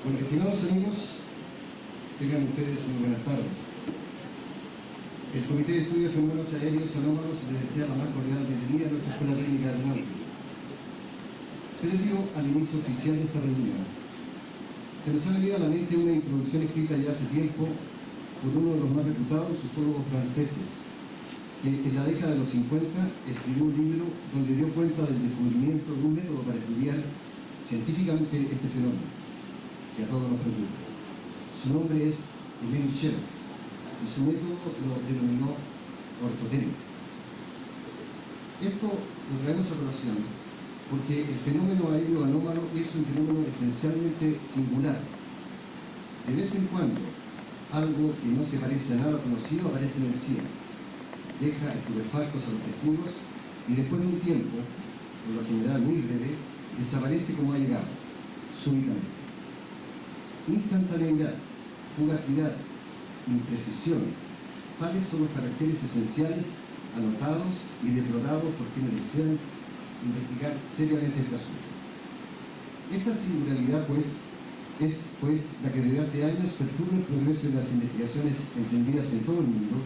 Bueno, estimados amigos, tengan ustedes muy buenas tardes. El Comité de Estudios de Fenómenos Aéreos Anómalos les desea la más cordial bienvenida a nuestra Escuela Técnica de Aeronáutica. Previo al inicio oficial de esta reunión, se nos ha venido a la mente una introducción escrita ya hace tiempo por uno de los más reputados ufólogos franceses, que en la década de los 50 escribió un libro donde dio cuenta del descubrimiento de un método para estudiar científicamente este fenómeno, que a todos nos preocupa. Su nombre es Émile Michel, y su método lo denominó ortotécnica. Esto lo traemos a colación porque el fenómeno aéreo anómalo es un fenómeno esencialmente singular. De vez en cuando, algo que no se parece a nada conocido aparece en el cielo, deja estupefactos a los testigos y después de un tiempo, por lo general muy breve, desaparece como ha llegado, súbitamente. Instantaneidad, fugacidad, imprecisión, tales son los caracteres esenciales anotados y deplorados por quienes desean investigar seriamente este asunto. Esta singularidad, es la que desde hace años perturba el progreso de las investigaciones emprendidas en todo el mundo,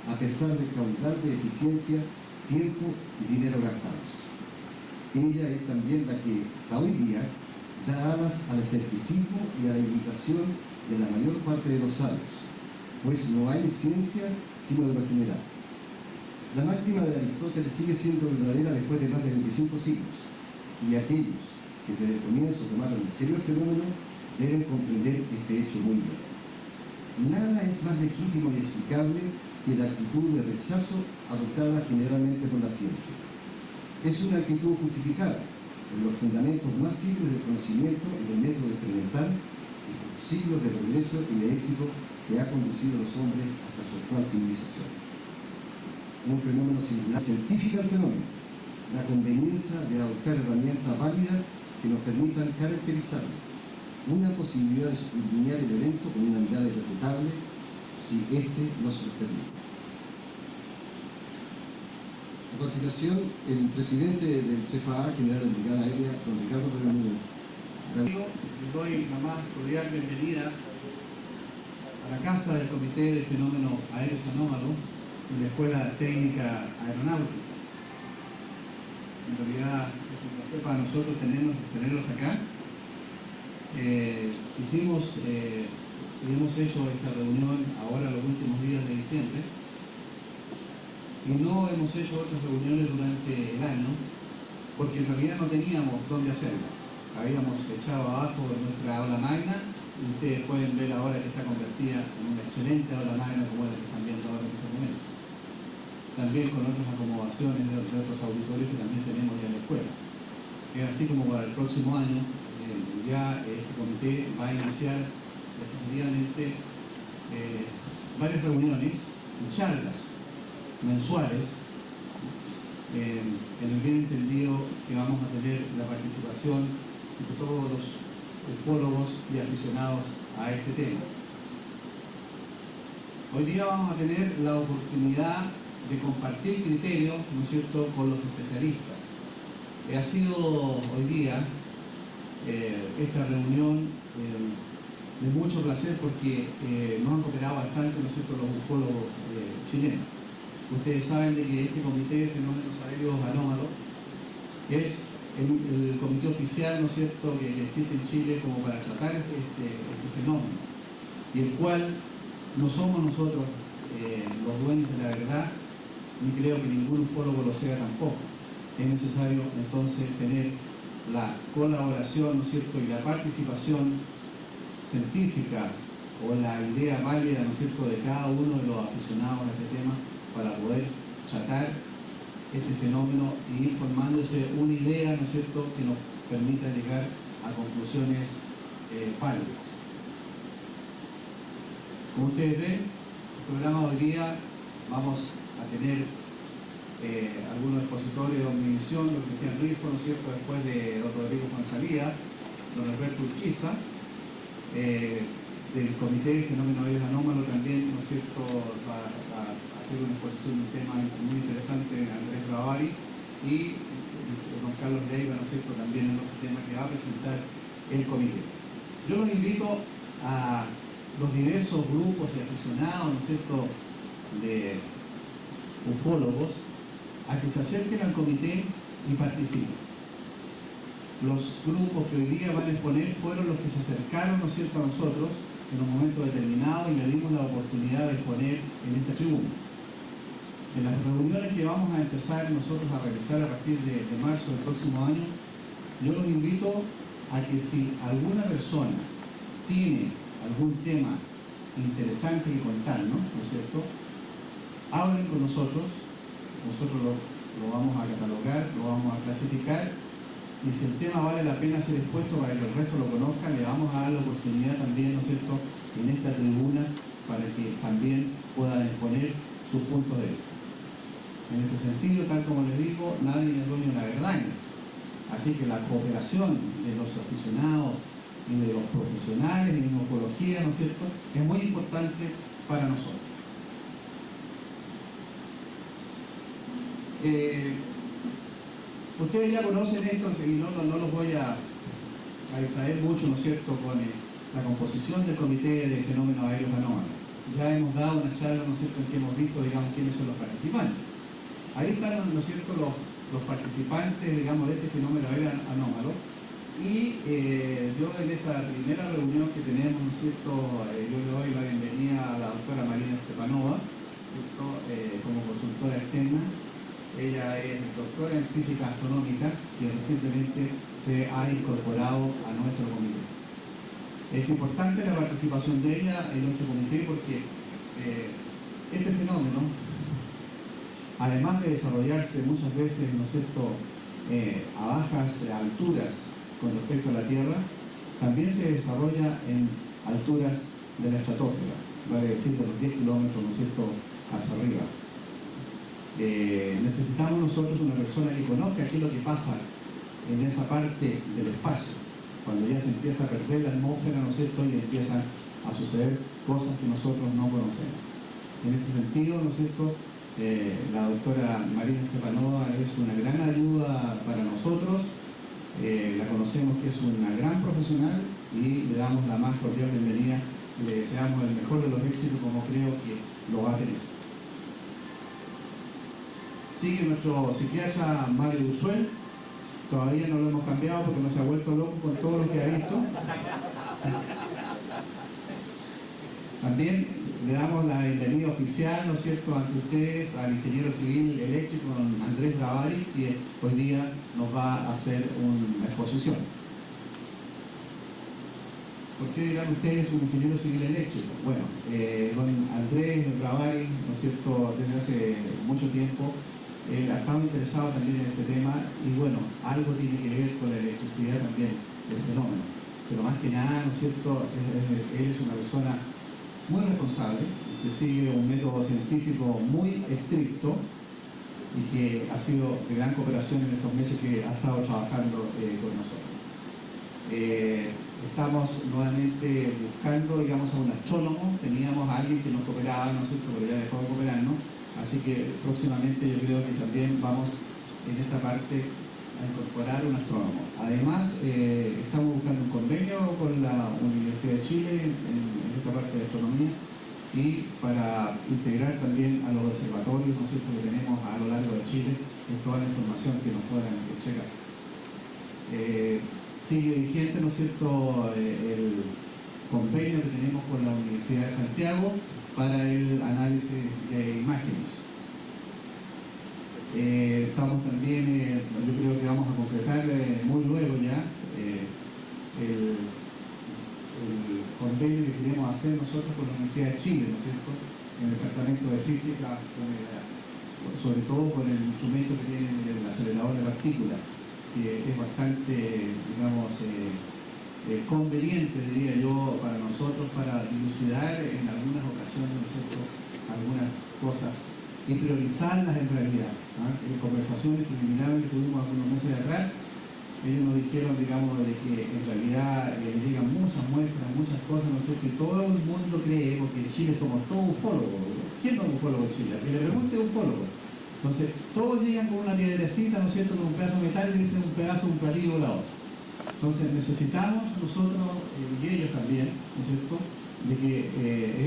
a pesar del caudal de eficiencia, tiempo y dinero gastados. Ella es también la que, hasta hoy día, da alas al escepticismo y a la imitación de la mayor parte de los sabios, pues no hay ciencia sino de lo general. La máxima de Aristóteles sigue siendo verdadera después de más de 25 siglos, y aquellos que desde el comienzo tomaron en serio el fenómeno deben comprender este hecho muy bien. Nada es más legítimo y explicable que la actitud de rechazo adoptada generalmente por la ciencia. Es una actitud justificada en los fundamentos más firmes del conocimiento y del método experimental y por siglos de progreso y de éxito que ha conducido a los hombres hasta su actual civilización. Un fenómeno singular científica el fenómeno, la conveniencia de adoptar herramientas válidas que nos permitan caracterizarlo, una posibilidad de escudriñar el evento con una mirada irrefutable si éste nos lo permite. A continuación, el presidente del CFA, general de Brigada Aérea, don Ricardo Pérez. Les doy la más cordial bienvenida a la casa del Comité de Fenómenos Aéreos Anómalos de la Escuela Técnica Aeronáutica. En realidad es un placer para nosotros tenerlos acá. Hemos hecho esta reunión ahora los últimos días de diciembre y no hemos hecho otras reuniones durante el año porque en realidad no teníamos dónde hacerlo. Habíamos echado abajo nuestra aula magna y ustedes pueden ver ahora que está convertida en una excelente aula magna como la que están viendo ahora en este momento. También con otras acomodaciones de otros auditorios que también tenemos ya en la escuela. Es así como para el próximo año ya este comité va a iniciar definitivamente varias reuniones y charlas mensuales en el bien entendido que vamos a tener la participación de todos los ufólogos y aficionados a este tema. Hoy día vamos a tener la oportunidad de compartir criterios, ¿no es cierto?, con los especialistas. Ha sido hoy día esta reunión de mucho placer porque nos han cooperado bastante, ¿no es cierto?, los ufólogos chilenos. Ustedes saben de que este Comité de Fenómenos Aéreos Anómalos es el comité oficial, ¿no es cierto?, que existe en Chile como para tratar este fenómeno, y el cual no somos nosotros los dueños de la verdad, ni creo que ningún ufólogo lo sea tampoco. Es necesario entonces tener la colaboración, ¿no es cierto?, y la participación científica o la idea válida, ¿no es cierto?, de cada uno de los aficionados a este tema para poder tratar este fenómeno y ir formándose una idea, ¿no es cierto?, que nos permita llegar a conclusiones válidas. Como ustedes ven, el programa de hoy día vamos a tener algunos expositores de Omnivisión, don Cristian Rijo, ¿no es cierto?, después de don Rodrigo Fonsalía, don Alberto Urquiza, del Comité de Fenómenos Aéreos Anómalos también, ¿no es cierto?, va a hacer una exposición de un tema muy interesante, Andrés Bravari, y don Carlos Leiva, ¿no es cierto?, también en otro tema que va a presentar el comité. Yo los invito a los diversos grupos y aficionados, ¿no es cierto?, de ufólogos, a que se acerquen al comité y participen. Los grupos que hoy día van a exponer fueron los que se acercaron, ¿no es cierto?, a nosotros en un momento determinado y le dimos la oportunidad de exponer en esta tribuna. En las reuniones que vamos a empezar nosotros a realizar a partir de marzo del próximo año, yo los invito a que si alguna persona tiene algún tema interesante que contarnos, ¿no es cierto?, hablen con nosotros lo vamos a catalogar, lo vamos a clasificar, y si el tema vale la pena ser expuesto para que el resto lo conozcan, le vamos a dar la oportunidad también, ¿no es cierto?, en esta tribuna para que también puedan exponer sus puntos de vista. En este sentido, tal como les digo, nadie es dueño de la verdad. Así que la cooperación de los aficionados y de los profesionales en ufología, ¿no es cierto?, es muy importante para nosotros. Ustedes ya conocen esto y no los voy a distraer mucho, ¿no es cierto?, con la composición del Comité de Fenómenos Aéreos Anómalos. Ya hemos dado una charla, ¿no es cierto?, en que hemos visto, digamos, quiénes son los participantes. Ahí están, ¿no es cierto?, los participantes, digamos, de este fenómeno aéreo anómalo. Y yo en esta primera reunión que tenemos, ¿no es cierto?, yo le doy la bienvenida a la doctora Marina Stepanova, ¿cierto?, como consultora externa. Ella es doctora en física astronómica y recientemente se ha incorporado a nuestro comité. Es importante la participación de ella en nuestro comité porque este fenómeno, además de desarrollarse muchas veces, ¿no es cierto?, a bajas alturas con respecto a la Tierra, también se desarrolla en alturas de la estratosfera, vale decir, de los 10 kilómetros, ¿no es cierto?, hacia arriba. Necesitamos nosotros una persona que conozca qué es lo que pasa en esa parte del espacio, cuando ya se empieza a perder la atmósfera, ¿no es cierto?, y empiezan a suceder cosas que nosotros no conocemos. En ese sentido, ¿no es cierto?, la doctora Marina Stepanova es una gran ayuda para nosotros. La conocemos que es una gran profesional y le damos la más cordial bienvenida y le deseamos el mejor de los éxitos, como creo que lo va a tener. Sigue nuestro psiquiatra Mario Usuel. Todavía no lo hemos cambiado porque no se ha vuelto loco con todo lo que ha visto. También le damos la bienvenida oficial, ¿no es cierto?, ante ustedes al ingeniero civil eléctrico Andrés Bravari, que hoy día nos va a hacer una exposición. ¿Por qué dirán ustedes un ingeniero civil eléctrico? Bueno, don Andrés Bravari, ¿no es cierto?, desde hace mucho tiempo ha estado interesado también en este tema y bueno, algo tiene que ver con la electricidad también del fenómeno. Pero más que nada, ¿no es cierto?, él es una persona muy responsable, que sigue un método científico muy estricto y que ha sido de gran cooperación en estos meses que ha estado trabajando con nosotros. Estamos nuevamente buscando, digamos, a un astrónomo. Teníamos a alguien que nos cooperaba, ¿no es cierto?, pero ya dejó de cooperarnos, así que próximamente yo creo que también vamos en esta parte a incorporar un astrónomo. Además, estamos buscando un convenio con la Universidad de Chile en esta parte de astronomía y para integrar también a los observatorios, ¿no es cierto?, que tenemos a lo largo de Chile en toda la información que nos puedan entregar. Sigue vigente, ¿no es cierto?, el convenio que tenemos con la Universidad de Santiago para el análisis de imágenes. Estamos también, yo creo que vamos a concretar muy luego ya el convenio que queremos hacer nosotros con la Universidad de Chile, ¿no es cierto?, en el departamento de física, sobre todo con el instrumento que tienen el acelerador de partículas, que es bastante, digamos, conveniente, diría yo, para nosotros, para dilucidar en algunas ocasiones, ¿no es cierto?, algunas cosas y priorizarlas en realidad. En conversaciones preliminares que tuvimos algunos meses atrás, ellos nos dijeron, digamos, de que en realidad les llegan muchas muestras, muchas cosas, ¿no es cierto?, y todo el mundo cree, porque en Chile somos todos ufólogos. ¿Quién no es ufólogo en Chile? Que le pregunte ufólogo. Entonces, todos llegan con una piedrecita, ¿no es cierto?, con un pedazo de metal y dicen un pedazo de un platillo volador. Entonces necesitamos nosotros, y ellos también, ¿no es cierto?, de que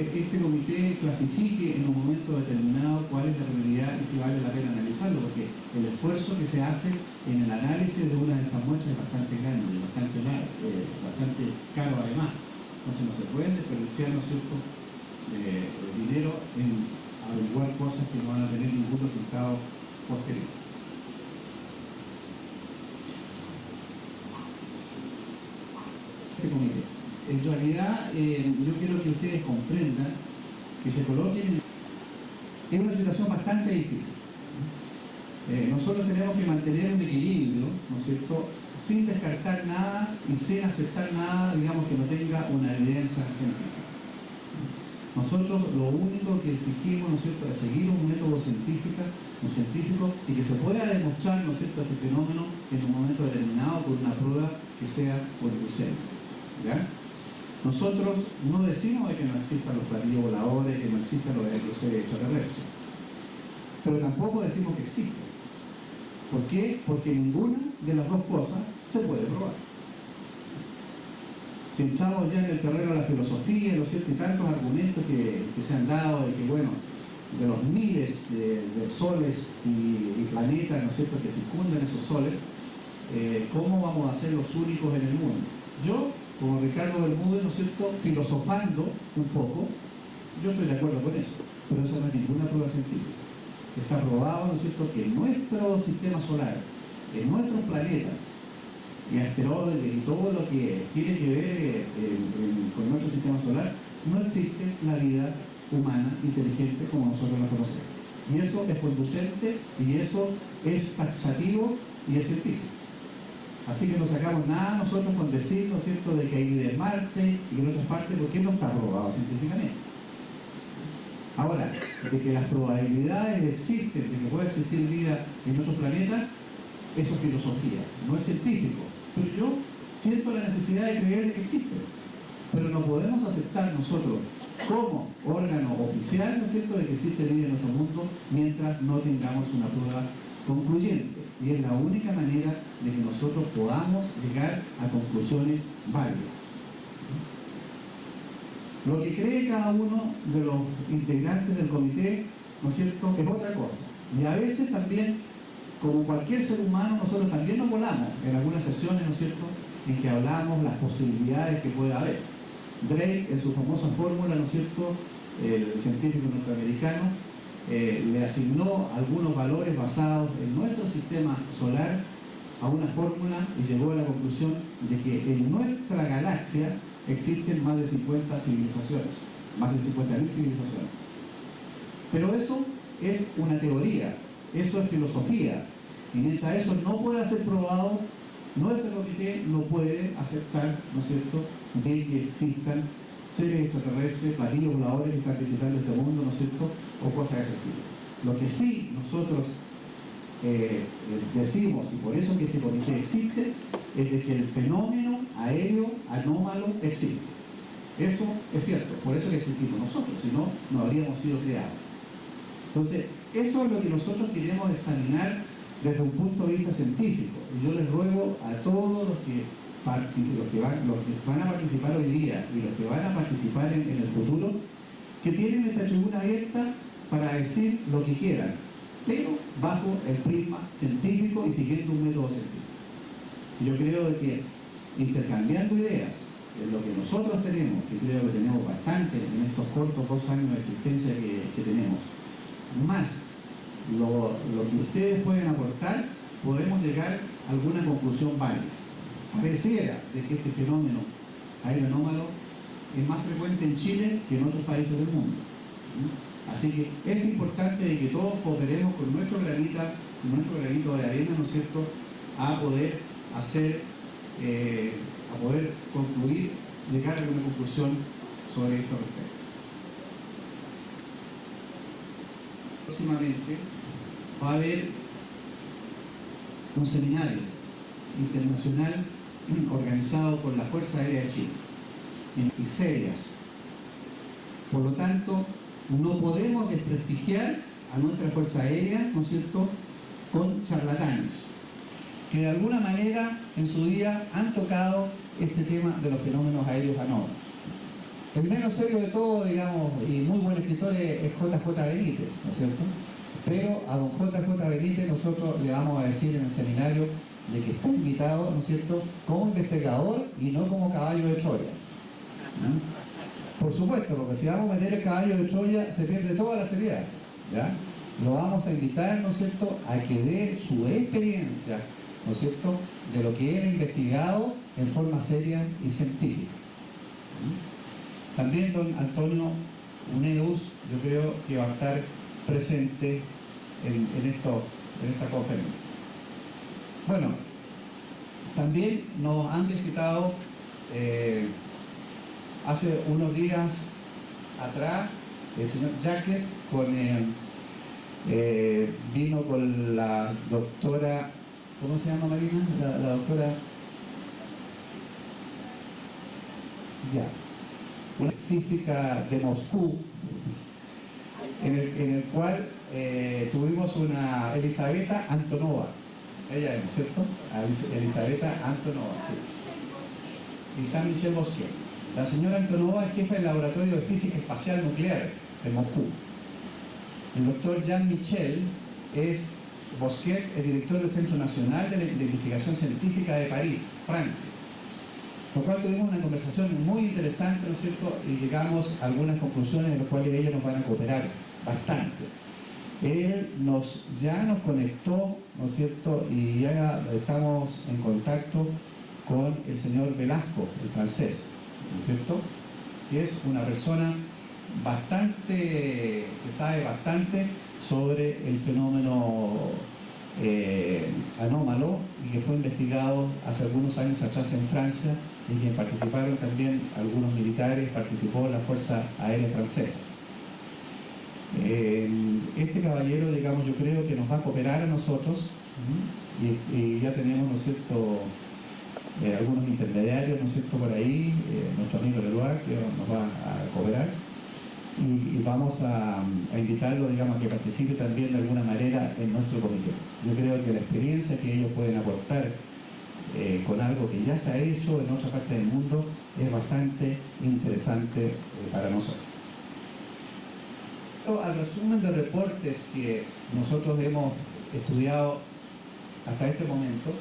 este comité clasifique en un momento determinado cuál es la prioridad y si vale la pena analizarlo, porque el esfuerzo que se hace en el análisis de una de estas muestras es bastante grande, bastante caro además. Entonces no se puede desperdiciar, ¿no es cierto?, dinero en averiguar cosas que no van a tener ningún resultado posterior. Este comité. En realidad, yo quiero que ustedes comprendan que se coloquen en una situación bastante difícil. Nosotros tenemos que mantener un equilibrio, ¿no es cierto?, sin descartar nada y sin aceptar nada, digamos, que no tenga una evidencia científica. Nosotros lo único que exigimos, ¿no es cierto?, es seguir un método científico y que se pueda demostrar, ¿no es cierto?, este fenómeno en un momento determinado por una prueba que sea convincente. ¿Ya? Nosotros no decimos de que no existan los platillos voladores, que no existan los seres extraterrestres, pero tampoco decimos que existen. ¿Por qué? Porque ninguna de las dos cosas se puede probar. Si entramos ya en el terreno de la filosofía, ¿no es cierto?, y tantos argumentos que se han dado de que, bueno, de los miles de soles y planetas, ¿no es cierto?, que circundan esos soles, ¿cómo vamos a ser los únicos en el mundo? Yo, como Ricardo Bermúdez, ¿no es cierto?, filosofando un poco, yo estoy de acuerdo con eso, pero eso no es ninguna prueba científica. Está probado, ¿no es cierto?, que en nuestro sistema solar, en nuestros planetas y asteroides y todo lo que tiene que ver con nuestro sistema solar, no existe la vida humana inteligente como nosotros la conocemos. Y eso es conducente y eso es taxativo y es científico. Así que no sacamos nada nosotros con decir, ¿no es cierto?, de que hay vida en Marte y en otras partes, porque no está probado científicamente. Ahora, de que las probabilidades existen, de que pueda existir vida en otros planetas, eso es filosofía, no es científico. Pero yo siento la necesidad de creer de que existe. Pero no podemos aceptar nosotros como órgano oficial, ¿no es cierto?, de que existe vida en nuestro mundo mientras no tengamos una prueba concluyente. Y es la única manera de que nosotros podamos llegar a conclusiones válidas. Lo que cree cada uno de los integrantes del comité, ¿no es cierto?, es otra cosa. Y a veces también, como cualquier ser humano, nosotros también nos volamos en algunas sesiones, ¿no es cierto?, en que hablamos las posibilidades que pueda haber. Drake, en su famosa fórmula, ¿no es cierto?, el científico norteamericano, le asignó algunos valores basados en nuestro sistema solar a una fórmula y llegó a la conclusión de que en nuestra galaxia existen más de 50 civilizaciones, más de 50.000 civilizaciones. Pero eso es una teoría, eso es filosofía, y mientras eso no pueda ser probado, nuestro comité no puede aceptar, ¿no es cierto?, de que existan seres extraterrestres, platillos voladores que están visitando este mundo, ¿no es cierto?, o cosas de ese estilo. Lo que sí nosotros decimos, y por eso que este comité existe, es de que el fenómeno aéreo anómalo existe. Eso es cierto, por eso que existimos nosotros, si no, no habríamos sido creados. Entonces, eso es lo que nosotros queremos examinar desde un punto de vista científico. Y yo les ruego a todos los que van a participar hoy día y los que van a participar en el futuro, que tienen esta tribuna abierta para decir lo que quieran, pero bajo el prisma científico y siguiendo un método científico. Yo creo de que intercambiando ideas en lo que nosotros tenemos, que creo que tenemos bastante en estos cortos 2 años de existencia que tenemos, más lo que ustedes pueden aportar, podemos llegar a alguna conclusión válida. Pareciera de que este fenómeno aéreo anómalo es más frecuente en Chile que en otros países del mundo. Así que es importante de que todos cooperemos con nuestro granito de arena, ¿no es cierto?, a poder hacer, a poder concluir, llegar a una conclusión sobre esto respecto. Próximamente va a haber un seminario internacional organizado por la Fuerza Aérea de Chile, en Iselias. Por lo tanto, no podemos desprestigiar a nuestra Fuerza Aérea, ¿no es cierto?, con charlatanes. que de alguna manera en su día han tocado este tema de los fenómenos aéreos anómalos. El menos serio de todo, digamos, y muy buen escritor es J.J. Benítez, ¿no es cierto? Pero a don J.J. Benítez nosotros le vamos a decir en el seminario de que está invitado, ¿no es cierto?, como investigador y no como caballo de Troya. ¿No? Por supuesto, porque si vamos a meter el caballo de Troya se pierde toda la seriedad, ¿ya? Lo vamos a invitar, ¿no es cierto?, a que dé su experiencia, ¿no es cierto?, de lo que él ha investigado en forma seria y científica. También don Antonio Uneus, yo creo que va a estar presente en esta conferencia. Bueno, también nos han visitado hace unos días atrás el señor Jaques vino con la doctora, ¿cómo se llama, Marina? La doctora, ya, una física de Moscú, en el cual tuvimos una Elisaveta Antonova, ella es, ¿cierto? Elisaveta Antonova, sí. Y Saint-Michel Bosquier. La señora Antonova es jefa del Laboratorio de Física Espacial Nuclear de Moscú. El doctor Jean Michel Bosquier es director del Centro Nacional de Investigación Científica de París, Francia. Por lo cual tuvimos una conversación muy interesante, ¿no es cierto? Y llegamos a algunas conclusiones en las cuales ellos nos van a cooperar bastante. Él ya nos conectó, ¿no es cierto? Y ya estamos en contacto con el señor Velasco, el francés, ¿no es cierto? Que es una persona que sabe bastante sobre el fenómeno anómalo y que fue investigado hace algunos años atrás en Francia y que participaron también algunos militares, participó la Fuerza Aérea Francesa. Este caballero, digamos, yo creo que nos va a cooperar a nosotros y ya tenemos, ¿no es cierto?, algunos intermediarios, ¿no es cierto?, por ahí, nuestro amigo Leroy, que nos va a cooperar y vamos a invitarlo, digamos, a que participe también de alguna manera en nuestro comité. Yo creo que la experiencia que ellos pueden aportar con algo que ya se ha hecho en otra parte del mundo es bastante interesante para nosotros. Al resumen de reportes que nosotros hemos estudiado hasta este momento,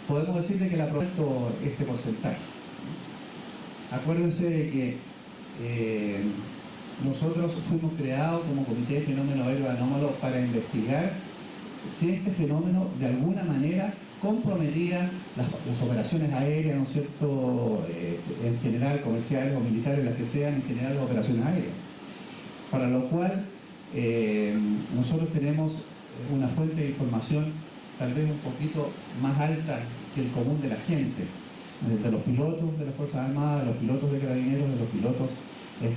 podemos decir que le ha propuesto este porcentaje. Acuérdense de que nosotros fuimos creados como Comité de Fenómenos Aéreos Anómalos para investigar si este fenómeno de alguna manera comprometía las operaciones aéreas, ¿no es cierto?, en general comerciales o militares, las que sean, en general las operaciones aéreas. Para lo cual nosotros tenemos una fuente de información tal vez un poquito más alta que el común de la gente, de los pilotos de las Fuerzas Armadas, de los pilotos de carabineros, de los pilotos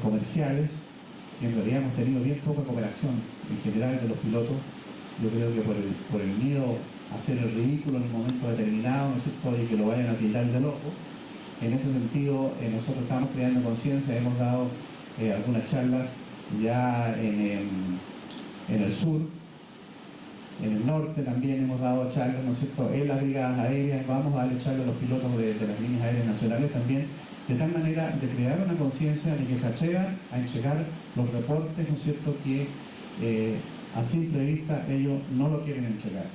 comerciales, que en realidad hemos tenido bien poca cooperación en general de los pilotos. Yo creo que por el miedo a hacer el ridículo en un momento determinado, ¿no es cierto?, y que lo vayan a tildar de loco. En ese sentido, nosotros estamos creando conciencia, hemos dado algunas charlas ya en el sur, en el norte también hemos dado charlas, ¿no es cierto?, en las brigadas aéreas, vamos a darle charlas a los pilotos de las líneas aéreas nacionales también, de tal manera de crear una conciencia de que se atrevan a entregar los reportes, ¿no es cierto?, que a simple vista ellos no lo quieren entregar.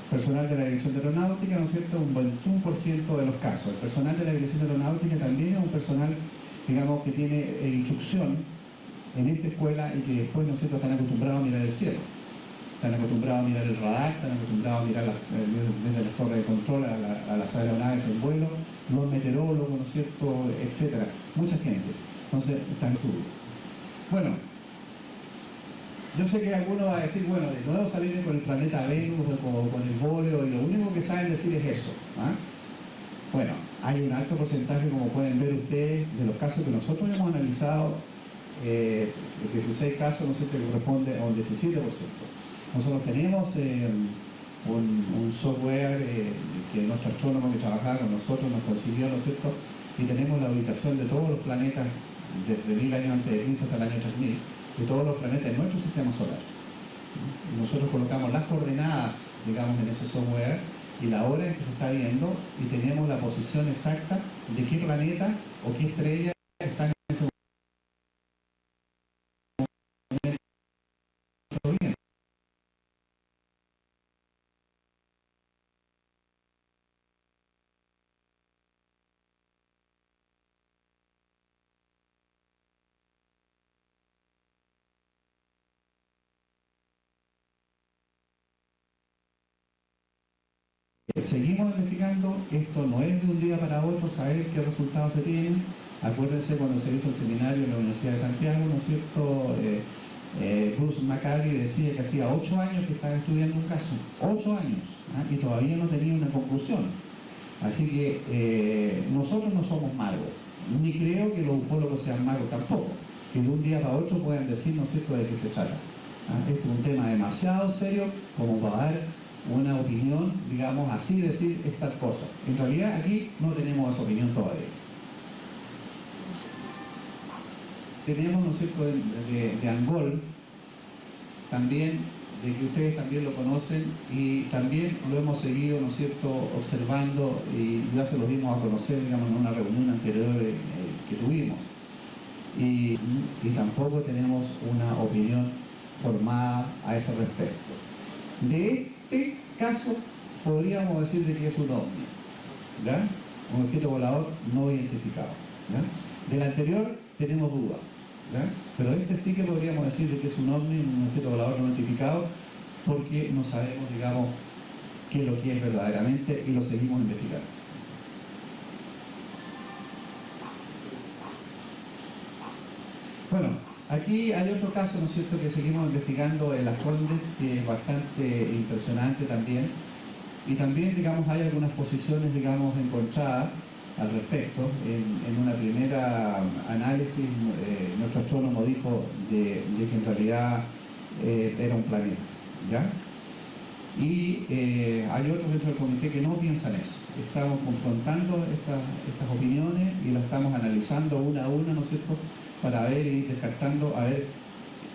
Personal de la Dirección de Aeronáutica, ¿no es cierto?, un 21% de los casos. El personal de la Dirección de Aeronáutica también es un personal, digamos, que tiene instrucción en esta escuela y que después, ¿no es cierto?, están acostumbrados a mirar el cielo. Están acostumbrados a mirar el radar, están acostumbrados a mirar desde las torres de control a las aeronaves en vuelo, los meteorólogos, ¿no es cierto?, etcétera. Mucha gente. Entonces, están estudios. Bueno, yo sé que alguno va a decir, bueno, de nuevo salir con el planeta Venus o con el bóleo, y lo único que saben decir es eso. ¿Ah? Bueno, hay un alto porcentaje, como pueden ver ustedes, de los casos que nosotros hemos analizado, 16 casos, ¿no sé, que corresponde a un 17%. Nosotros tenemos un software que nuestro astrónomo que trabajaba con nosotros nos consiguió, ¿no es cierto?, y tenemos la ubicación de todos los planetas desde 1000 años antes de Cristo hasta el año 3000, de todos los planetas de nuestro sistema solar. Nosotros colocamos las coordenadas, digamos, en ese software y la hora en que se está viendo, y tenemos la posición exacta de qué planeta o qué estrella está en ese momento viendo. Seguimos investigando, esto no es de un día para otro saber qué resultados se tienen. Acuérdense cuando se hizo el seminario en la Universidad de Santiago, ¿no es cierto? Bruce Macari decía que hacía 8 años que estaba estudiando un caso, 8 años, ¿ah? Y todavía no tenía una conclusión. Así que nosotros no somos magos, ni creo que los ufólogos sean magos tampoco, que de un día para otro puedan decir, ¿no es cierto?, de qué se trata. ¿Ah? Este es un tema demasiado serio como para dar una opinión, digamos así, decir estas cosas. En realidad aquí no tenemos esa opinión todavía. Tenemos, ¿no es cierto?, de Angol, también, de que ustedes también lo conocen, y también lo hemos seguido, ¿no es cierto?, observando, y ya se lo dimos a conocer, digamos, en una reunión anterior que tuvimos. Y tampoco tenemos una opinión formada a ese respecto. De este caso podríamos decir de que es un ovni, ¿ya? Un objeto volador no identificado, ¿ya? Del anterior tenemos dudas, ¿ya? Pero este sí que podríamos decir de que es un ovni, un objeto volador no identificado, porque no sabemos, digamos, qué es lo que es verdaderamente, y lo seguimos investigando. Bueno, aquí hay otro caso, ¿no es cierto?, que seguimos investigando en Las Condes, que es bastante impresionante también, y también, digamos, hay algunas posiciones, digamos, encontradas al respecto. En una primera análisis, nuestro astrónomo dijo de que en realidad era un planeta, ¿ya? Y hay otros dentro del comité que no piensan eso. Estamos confrontando estas opiniones y las estamos analizando una a una, ¿no es cierto?, para ver y descartando a ver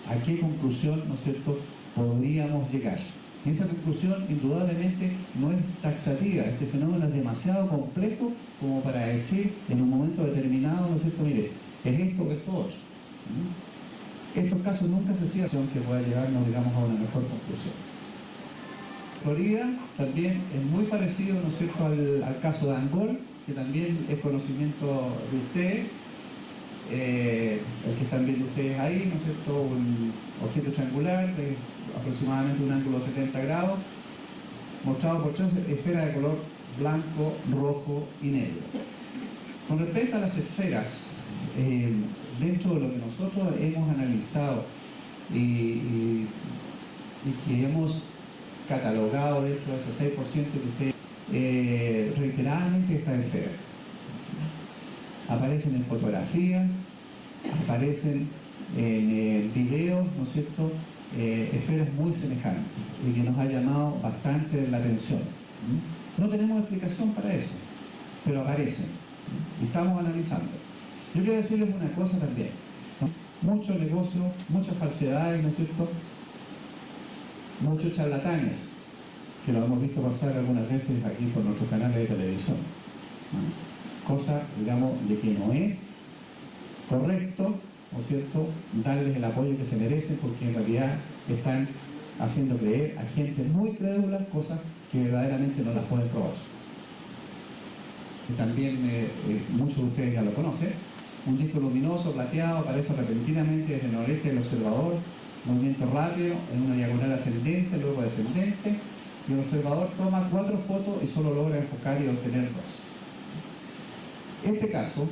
a qué conclusión, ¿no es cierto?, podríamos llegar. Y esa conclusión indudablemente no es taxativa. Este fenómeno es demasiado complejo como para decir en un momento determinado, ¿no es cierto?, mire, es esto o esto otro. Estos casos nunca se cierran que pueda llevarnos, digamos, a una mejor conclusión. Florida también es muy parecido, ¿no es cierto?, al caso de Angol, que también es conocimiento de ustedes. El que están viendo ustedes ahí, ¿no es cierto?, un objeto triangular de aproximadamente un ángulo de 70 grados, mostrado por 3 esferas de color blanco, rojo y negro. Con respecto a las esferas, dentro de lo que nosotros hemos analizado y que hemos catalogado dentro de ese 6% que ustedes, reiteradamente estas esferas aparecen en fotografías, aparecen en videos, ¿no es cierto?, esferas muy semejantes, y que nos ha llamado bastante la atención. No tenemos explicación para eso, pero aparecen, y estamos analizando. Yo quiero decirles una cosa también, ¿no? Mucho negocio, muchas falsedades, ¿no es cierto?, muchos charlatanes, que lo hemos visto pasar algunas veces aquí por nuestros canales de televisión, ¿no? Cosa, digamos, de que no es correcto, ¿no es cierto?, darles el apoyo que se merecen, porque en realidad están haciendo creer a gente muy crédula cosas que verdaderamente no las pueden probar. Y también muchos de ustedes ya lo conocen. Un disco luminoso, plateado, aparece repentinamente desde el noreste del observador, movimiento rápido, en una diagonal ascendente, luego descendente, y el observador toma 4 fotos y solo logra enfocar y obtener 2. Este caso,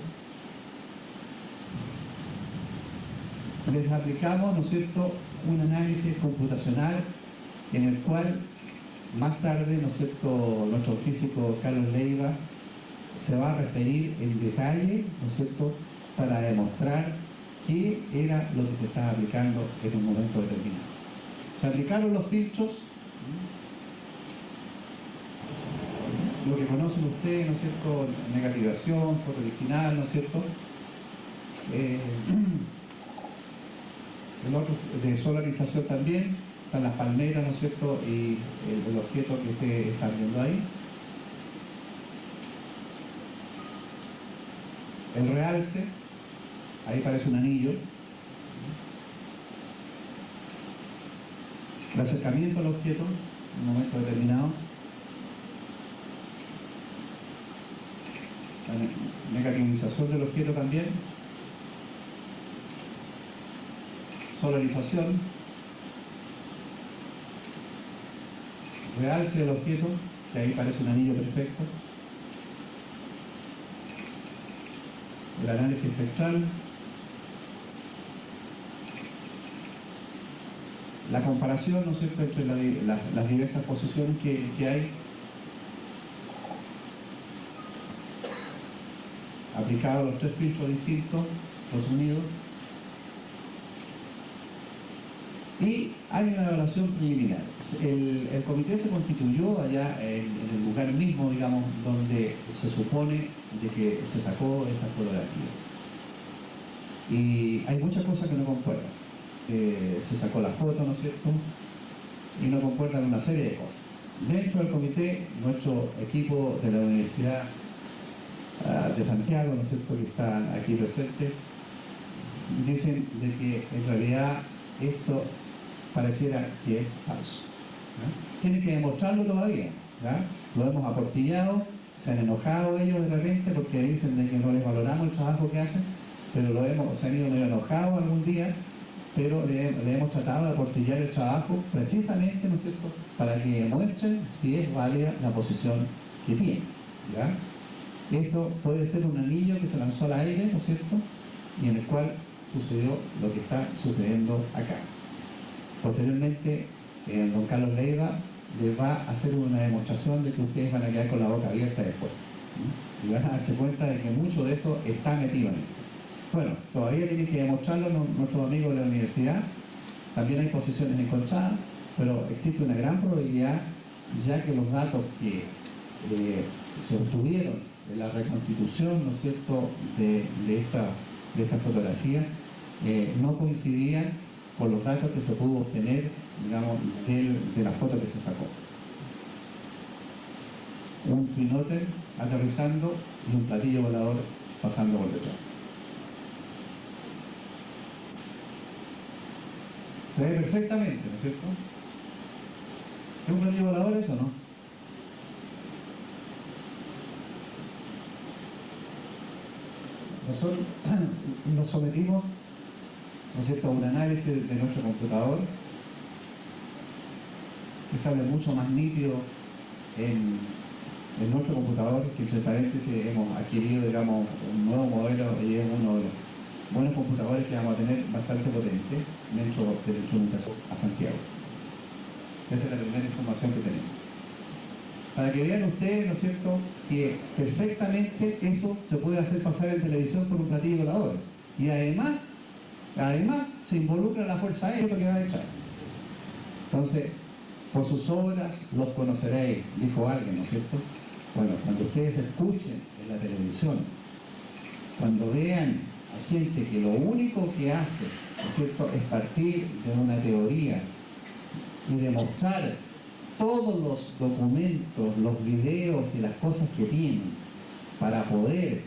les aplicamos, ¿no es cierto?, un análisis computacional en el cual más tarde, ¿no es cierto?, nuestro físico Carlos Leiva se va a referir en detalle, ¿no es cierto?, para demostrar qué era lo que se estaba aplicando en un momento determinado. Se aplicaron los filtros, lo que conocen ustedes, ¿no es cierto?, negativación, foto original, ¿no es cierto?, el otro de solarización también, están las palmeras, ¿no es cierto?, y el objeto que ustedes están viendo ahí. el realce, ahí parece un anillo, el acercamiento al objeto en un momento determinado, la negativización del objeto también, solarización, realce del objeto, que ahí parece un anillo perfecto, el análisis espectral, la comparación, ¿no es cierto?, entre las diversas posiciones que hay, aplicado a los tres filtros distintos, los unidos, y hay una evaluación preliminar. El comité se constituyó allá en el lugar mismo, digamos, donde se supone de que se sacó esta fotografía. Y hay muchas cosas que no concuerdan. Se sacó la foto, ¿no es cierto?, y no concuerdan una serie de cosas. Dentro del comité, nuestro equipo de la Universidad de Santiago, ¿no es cierto?, que están aquí presentes, dicen de que en realidad esto pareciera que es falso. Tienen que demostrarlo todavía, ¿ya? Lo hemos aportillado, se han enojado ellos de repente porque dicen de que no les valoramos el trabajo que hacen, pero se han ido medio enojados algún día, pero le hemos tratado de aportillar el trabajo precisamente, ¿no es cierto?, para que demuestren si es válida la posición que tienen, ¿ya? Esto puede ser un anillo que se lanzó al aire, ¿no es cierto?, y en el cual sucedió lo que está sucediendo acá. Posteriormente, don Carlos Leiva les va a hacer una demostración de que ustedes van a quedar con la boca abierta después, ¿sí? Y van a darse cuenta de que mucho de eso está metido en esto. Bueno, todavía tienen que demostrarlo nuestros amigos de la universidad. También hay posiciones encontradas, pero existe una gran probabilidad, ya que los datos que se obtuvieron de la reconstitución, ¿no es cierto?, de esta fotografía, no coincidían con los datos que se pudo obtener, digamos, de la foto que se sacó. Un twinotter aterrizando y un platillo volador pasando por detrás. Se ve perfectamente, ¿no es cierto? ¿Es un platillo volador eso o no? Nosotros nos sometimos, ¿no es cierto?, a un análisis de nuestro computador que sale mucho más nítido en nuestro computador, que entre paréntesis hemos adquirido, digamos, un nuevo modelo y es uno de los buenos computadores que vamos a tener, bastante potente dentro de la instrumentación a Santiago. Esa es la primera información que tenemos. Para que vean ustedes, ¿no es cierto?, que perfectamente eso se puede hacer pasar en televisión por un platillo volador. Y además se involucra la fuerza aérea que va a echar. Entonces, por sus obras los conoceréis, dijo alguien, ¿no es cierto? Bueno, cuando ustedes escuchen en la televisión, cuando vean a gente que lo único que hace, ¿no es cierto?, es partir de una teoría y demostrar todos los documentos, los videos y las cosas que tienen para poder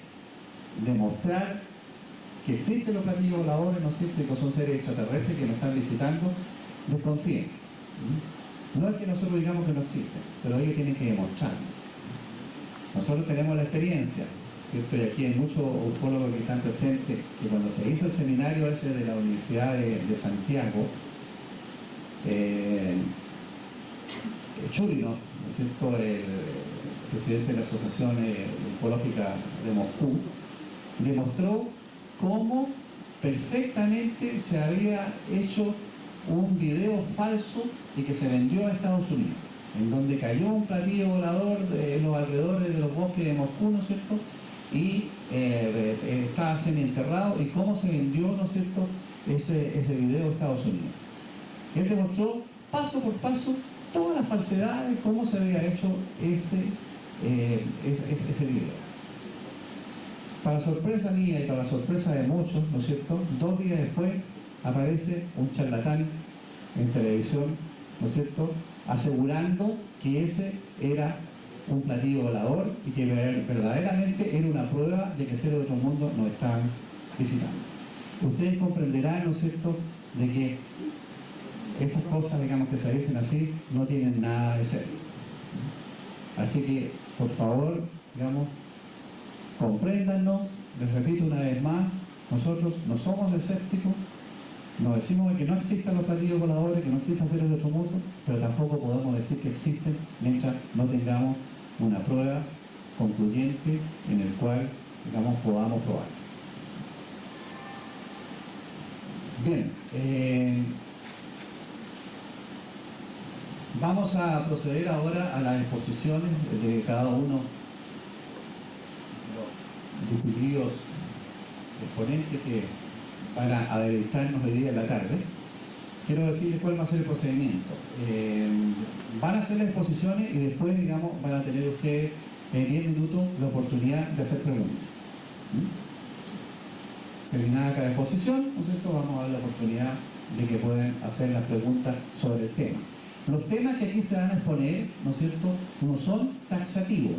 demostrar que existen los platillos voladores, ¿no es cierto?, y que son seres extraterrestres que nos están visitando, desconfíen. No es que nosotros digamos que no existen, pero ellos tienen que demostrarlo. Nosotros tenemos la experiencia, ¿cierto?, y aquí hay muchos ufólogos que están presentes, que cuando se hizo el seminario ese de la Universidad de Santiago, Churinov, ¿no es cierto?, el presidente de la Asociación Ufológica de Moscú, demostró cómo perfectamente se había hecho un video falso y que se vendió a Estados Unidos, en donde cayó un platillo volador en los alrededores de los bosques de Moscú, ¿no es cierto?, y estaba semienterrado, y cómo se vendió, ¿no es cierto?, ese video a Estados Unidos. Él demostró paso por paso todas las falsedades, cómo se había hecho ese video. Para sorpresa mía y para sorpresa de muchos, ¿no es cierto?, 2 días después aparece un charlatán en televisión, ¿no es cierto?, asegurando que ese era un platillo volador y que verdaderamente era una prueba de que seres de otro mundo nos estaban visitando. Ustedes comprenderán, ¿no es cierto?, de que esas cosas, digamos, que se dicen así, no tienen nada de serio. Así que, por favor, digamos, compréndanos. Les repito una vez más, nosotros no somos escépticos, no decimos que no existan los platillos voladores, que no existan seres de otro mundo, pero tampoco podemos decir que existen mientras no tengamos una prueba concluyente en el cual, digamos, podamos probar. Bien, vamos a proceder ahora a las exposiciones de cada uno de los distinguidos exponentes que van a deleitarnos hoy día en la tarde. Quiero decirles cuál va a ser el procedimiento. Van a hacer las exposiciones y después, digamos, van a tener ustedes en 10 minutos la oportunidad de hacer preguntas. Terminada cada exposición, ¿no es cierto?, vamos a dar la oportunidad de que puedan hacer las preguntas sobre el tema. Los temas que aquí se van a exponer, ¿no es cierto?, no son taxativos,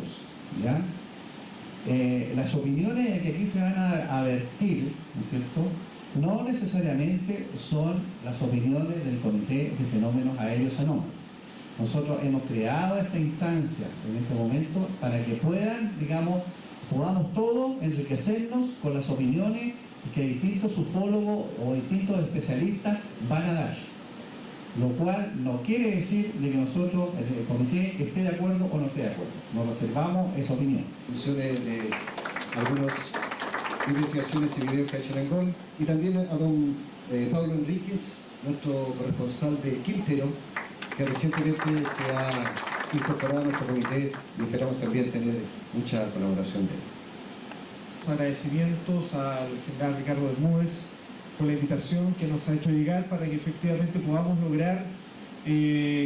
¿ya? Las opiniones que aquí se van a vertir, ¿no es cierto?, no necesariamente son las opiniones del Comité de Fenómenos Aéreos Anómalos. Nosotros hemos creado esta instancia en este momento para que puedan, digamos, podamos todos enriquecernos con las opiniones que distintos ufólogos o distintos especialistas van a dar. Lo cual no quiere decir de que nosotros, el comité, esté de acuerdo o no esté de acuerdo. Nos reservamos esa opinión. Funciones de algunas investigaciones y videos que ha hecho en Angol, y también a don Pablo Enríquez, nuestro corresponsal de Quintero, que recientemente se ha incorporado a nuestro comité y esperamos también tener mucha colaboración de él. Agradecimientos al general Ricardo Bermúdez por la invitación que nos ha hecho llegar para que efectivamente podamos lograr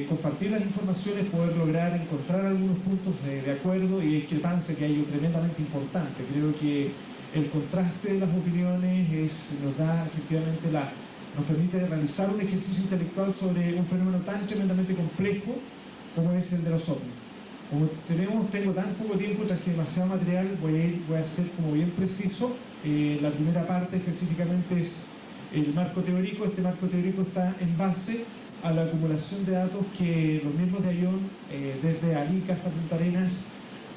compartir las informaciones, poder lograr encontrar algunos puntos de acuerdo y discrepancia que hay tremendamente importante. Creo que el contraste de las opiniones nos da efectivamente nos permite realizar un ejercicio intelectual sobre un fenómeno tan tremendamente complejo como es el de los ovnis. Como tengo tan poco tiempo, traje demasiado material, voy a ser como bien preciso. La primera parte específicamente es el marco teórico. Este marco teórico está en base a la acumulación de datos que los miembros de AION, desde Arica hasta Punta Arenas,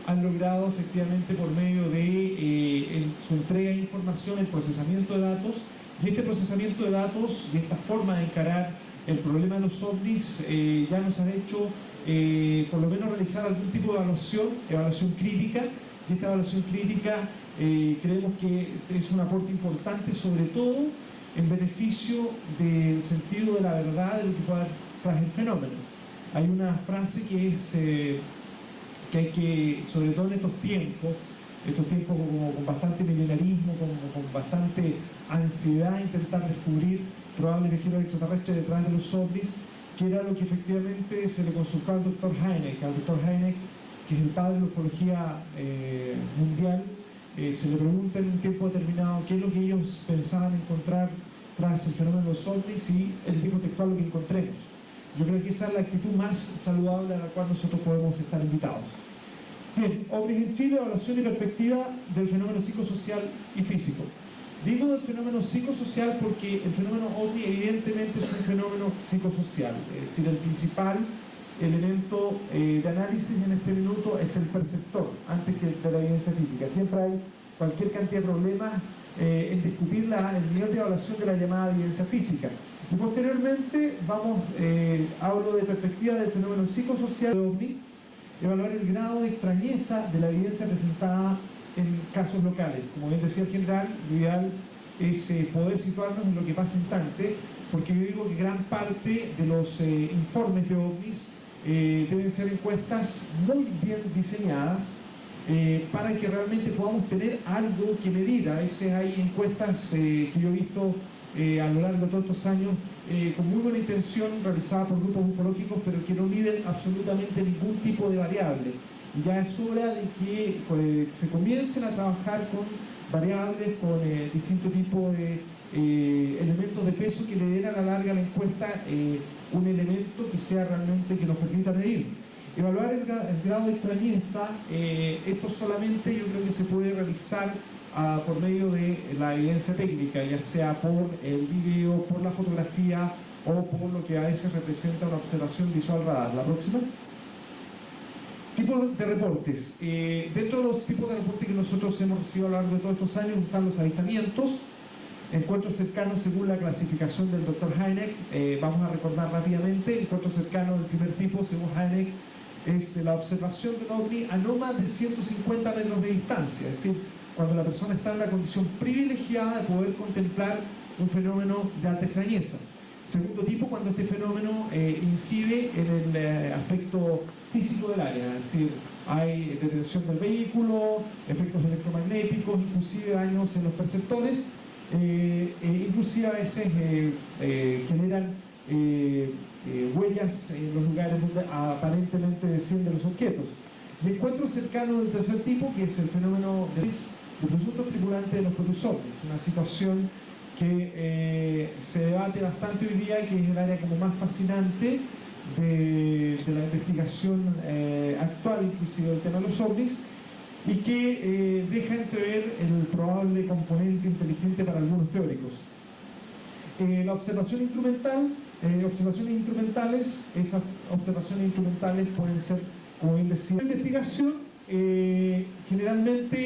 han logrado efectivamente por medio de su entrega de información, el procesamiento de datos. Y este procesamiento de datos y esta forma de encarar el problema de los ovnis ya nos han hecho por lo menos realizar algún tipo de evaluación crítica, y esta evaluación crítica creemos que es un aporte importante, sobre todo en beneficio del sentido de la verdad de lo que puede haber tras el fenómeno. Hay una frase que es que hay que, sobre todo en estos tiempos como con bastante milenarismo, con bastante ansiedad, intentar descubrir probable viajero extraterrestre detrás de los ovnis, que era lo que efectivamente se le consultó al doctor Hynek, que es el padre de la ufología mundial. Se le pregunta en un tiempo determinado qué es lo que ellos pensaban encontrar tras el fenómeno de los ovnis, y él dijo textual: lo que encontremos. Yo creo que esa es la actitud más saludable a la cual nosotros podemos estar invitados. Bien, ovnis en Chile, evaluación y perspectiva del fenómeno psicosocial y físico. Digo del fenómeno psicosocial porque el fenómeno ovni evidentemente es un fenómeno psicosocial, es decir, el principal elemento de análisis en este minuto es el perceptor, antes que de la evidencia física. Siempre hay cualquier cantidad de problemas en discutir el nivel de evaluación de la llamada evidencia física. Y posteriormente hablo de perspectiva del fenómeno psicosocial de ovni, evaluar el grado de extrañeza de la evidencia presentada en casos locales. Como bien decía el general, lo ideal es poder situarnos en lo que pasa instante, porque yo digo que gran parte de los informes de ovnis deben ser encuestas muy bien diseñadas para que realmente podamos tener algo que medir. A veces hay encuestas que yo he visto a lo largo de todos estos años con muy buena intención, realizadas por grupos ufológicos, pero que no miden absolutamente ningún tipo de variable. Ya es hora de que se comiencen a trabajar con variables, con distintos tipos de elementos de peso que le den a la larga a la encuesta un elemento que sea realmente que nos permita medir. Evaluar el grado de extrañeza, esto solamente yo creo que se puede realizar por medio de la evidencia técnica, ya sea por el video, por la fotografía o por lo que a veces representa una observación visual radar. La próxima. Tipos de reportes. Dentro de los tipos de reportes que nosotros hemos recibido a lo largo de todos estos años están los avistamientos, encuentros cercanos según la clasificación del Dr. Hynek. Vamos a recordar rápidamente. Encuentros cercanos del primer tipo, según Hynek, es la observación de un ovni a no más de 150 metros de distancia, es decir, cuando la persona está en la condición privilegiada de poder contemplar un fenómeno de alta extrañeza. Segundo tipo, cuando este fenómeno incide en el aspecto físico del área, es decir, hay detención del vehículo, efectos electromagnéticos, inclusive daños en los perceptores, inclusive a veces generan huellas en los lugares donde aparentemente descienden los objetos. El encuentro cercano del tercer tipo, que es el fenómeno de presuntos tripulantes de los propios ovnis, una situación que se debate bastante hoy día y que es el área como más fascinante de la investigación actual, inclusive del tema de los ovnis, y que deja entrever el probable componente inteligente para algunos teóricos. La observación instrumental, observaciones instrumentales, esas observaciones instrumentales pueden ser, como bien decía, la investigación, generalmente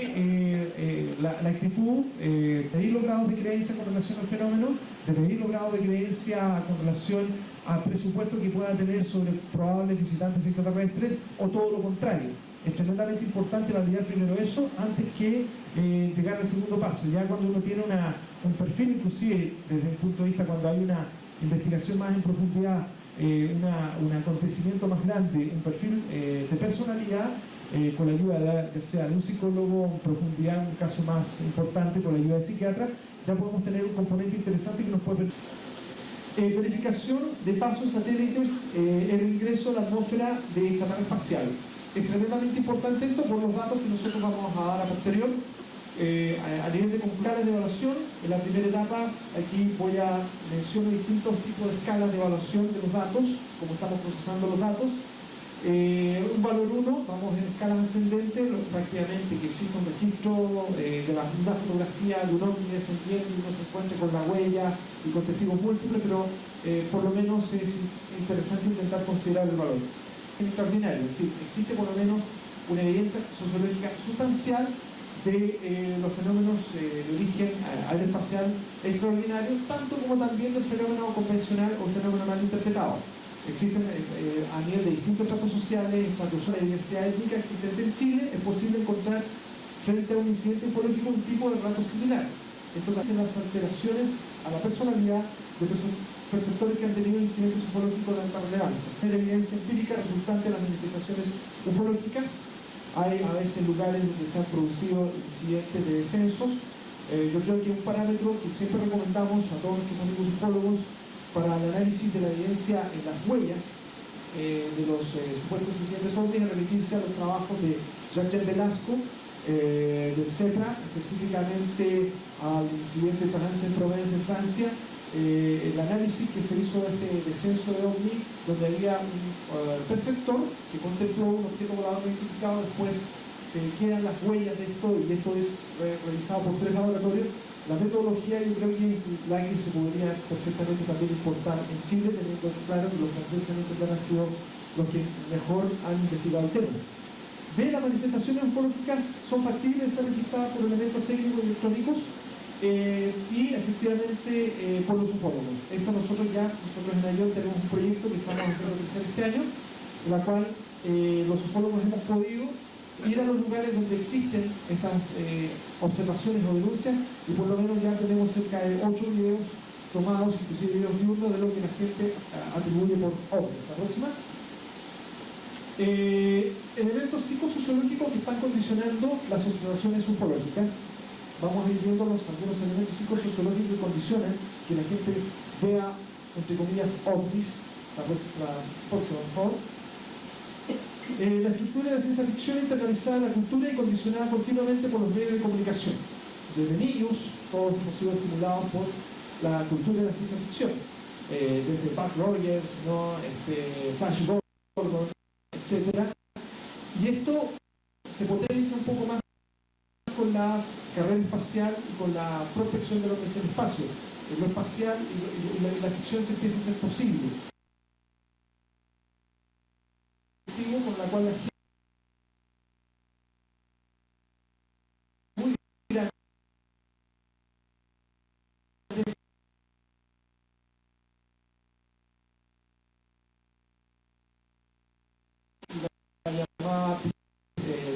la actitud de medir los grados de creencia con relación al fenómeno, de medir los grados de creencia con relación al presupuesto que pueda tener sobre probables visitantes extraterrestres, o todo lo contrario. Es tremendamente importante validar primero eso antes que llegar al segundo paso. Ya cuando uno tiene un perfil, inclusive desde el punto de vista cuando hay una investigación más en profundidad, un acontecimiento más grande, un perfil de personalidad, con la ayuda de un psicólogo en profundidad, un caso más importante con la ayuda de psiquiatra, ya podemos tener un componente interesante que nos puede permitir. Verificación de pasos satélites en el ingreso a la atmósfera de chatarra espacial. Es tremendamente importante esto por los datos que nosotros vamos a dar a posterior. A nivel de escalas de evaluación, en la primera etapa, aquí voy a mencionar distintos tipos de escalas de evaluación de los datos, como estamos procesando los datos. Un valor 1, vamos en escalas ascendentes, prácticamente que existe un registro de la misma fotografía de un ovni descendiente y uno se encuentre con la huella y con testigos múltiples, pero por lo menos es interesante intentar considerar el valor. Extraordinario, es decir, existe por lo menos una evidencia sociológica sustancial de los fenómenos de origen aeroespacial extraordinarios, tanto como también del fenómeno convencional o fenómeno mal interpretado. Existen a nivel de distintos estratos sociales, estratos de diversidad étnica existente en Chile, es posible encontrar frente a un incidente ufológico un tipo de relato similar. Esto hace las alteraciones a la personalidad de perceptores que han tenido incidentes ufológicos de alta relevancia. Hay evidencia empírica resultante de las manifestaciones ufológicas. Hay a veces lugares donde se han producido incidentes de descensos. Yo creo que un parámetro que siempre recomendamos a todos nuestros amigos ufólogos para el análisis de la evidencia en las huellas de los supuestos incidentes ovnis es remitirse a los trabajos de Jacques Velasco, del CEPRA, específicamente al incidente de Talence en Provence, en Francia, el análisis que se hizo de este descenso de ovni, donde había un perceptor que contempló un objeto volador no identificado, después se quedan las huellas de esto, y esto es realizado por 3 laboratorios. La metodología, yo creo que la que se podría perfectamente también importar en Chile, teniendo claro que los franceses han sido los que mejor han investigado el tema. Las manifestaciones ufológicas son factibles de ser registradas por elementos técnicos y electrónicos y efectivamente por los ufólogos. Esto nosotros en Ayón tenemos un proyecto que estamos haciendo crecer este año, en la cual los ufólogos hemos podido ir a los lugares donde existen estas observaciones o denuncias, y por lo menos ya tenemos cerca de 8 videos tomados, inclusive videos diurnos, de lo que la gente atribuye por ovnis. La próxima. Elementos psicosociológicos que están condicionando las observaciones ufológicas. Vamos a ir viendo algunos elementos psicosociológicos que condicionan que la gente vea, entre comillas, ovnis. La próxima, por favor. La estructura de la ciencia ficción internalizada en la cultura y condicionada continuamente por los medios de comunicación. Desde niños, todos hemos sido estimulados por la cultura de la ciencia ficción. Desde Buck Rogers, Flash Gordon, etc. Y esto se potencia un poco más con la carrera espacial y con la prospección de lo que es el espacio. En lo espacial y la ficción se empieza a ser posible. Con la cual la gente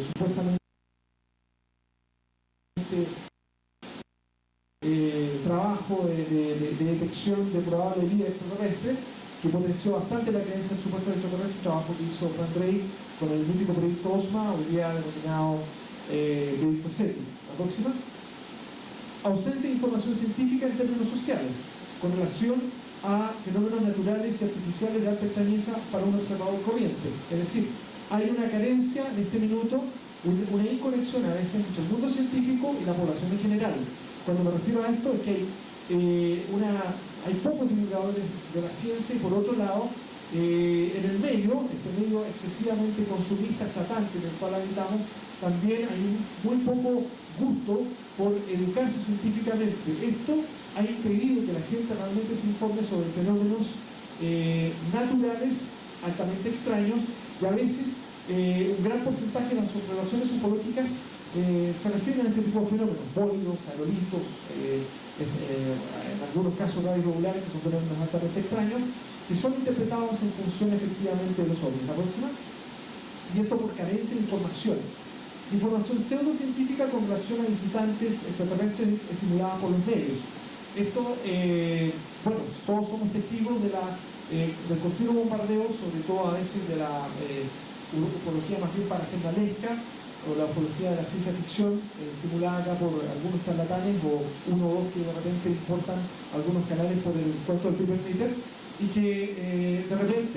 supuestamente trabajo de detección de probable vida extraterrestre, que potenció bastante la creencia en supuestos extraterrestres, trabajo que hizo Frank Drake con el mítico proyecto OSMA, hoy día denominado proyecto SETI. La próxima. Ausencia de información científica en términos sociales, con relación a fenómenos naturales y artificiales de alta extrañeza para un observador corriente. Es decir, hay una carencia en este minuto, una inconexión a veces entre el mundo científico y la población en general. Cuando me refiero a esto es que hay pocos divulgadores de la ciencia y por otro lado, en el medio, este medio excesivamente consumista, chatante en el cual habitamos, también hay muy poco gusto por educarse científicamente. Esto ha impedido que la gente realmente se informe sobre fenómenos naturales altamente extraños y a veces un gran porcentaje de las observaciones ufológicas se refieren a este tipo de fenómenos, bólidos, aerolitos, en algunos casos radios regulares, que son fenómenos altamente extraños, que son interpretados en función efectivamente de los ovnis. La próxima. Y esto por carencia de información. Información pseudocientífica con relación a visitantes extraterrestres estimuladas por los medios. Esto, bueno, todos somos testigos del continuo bombardeo, sobre todo a veces de la ufología más bien paragendalesca, o la ufología de la ciencia ficción, estimulada acá por algunos charlatanes, o uno o dos que de repente importan algunos canales por el cuento del Peter Knitter, y que de repente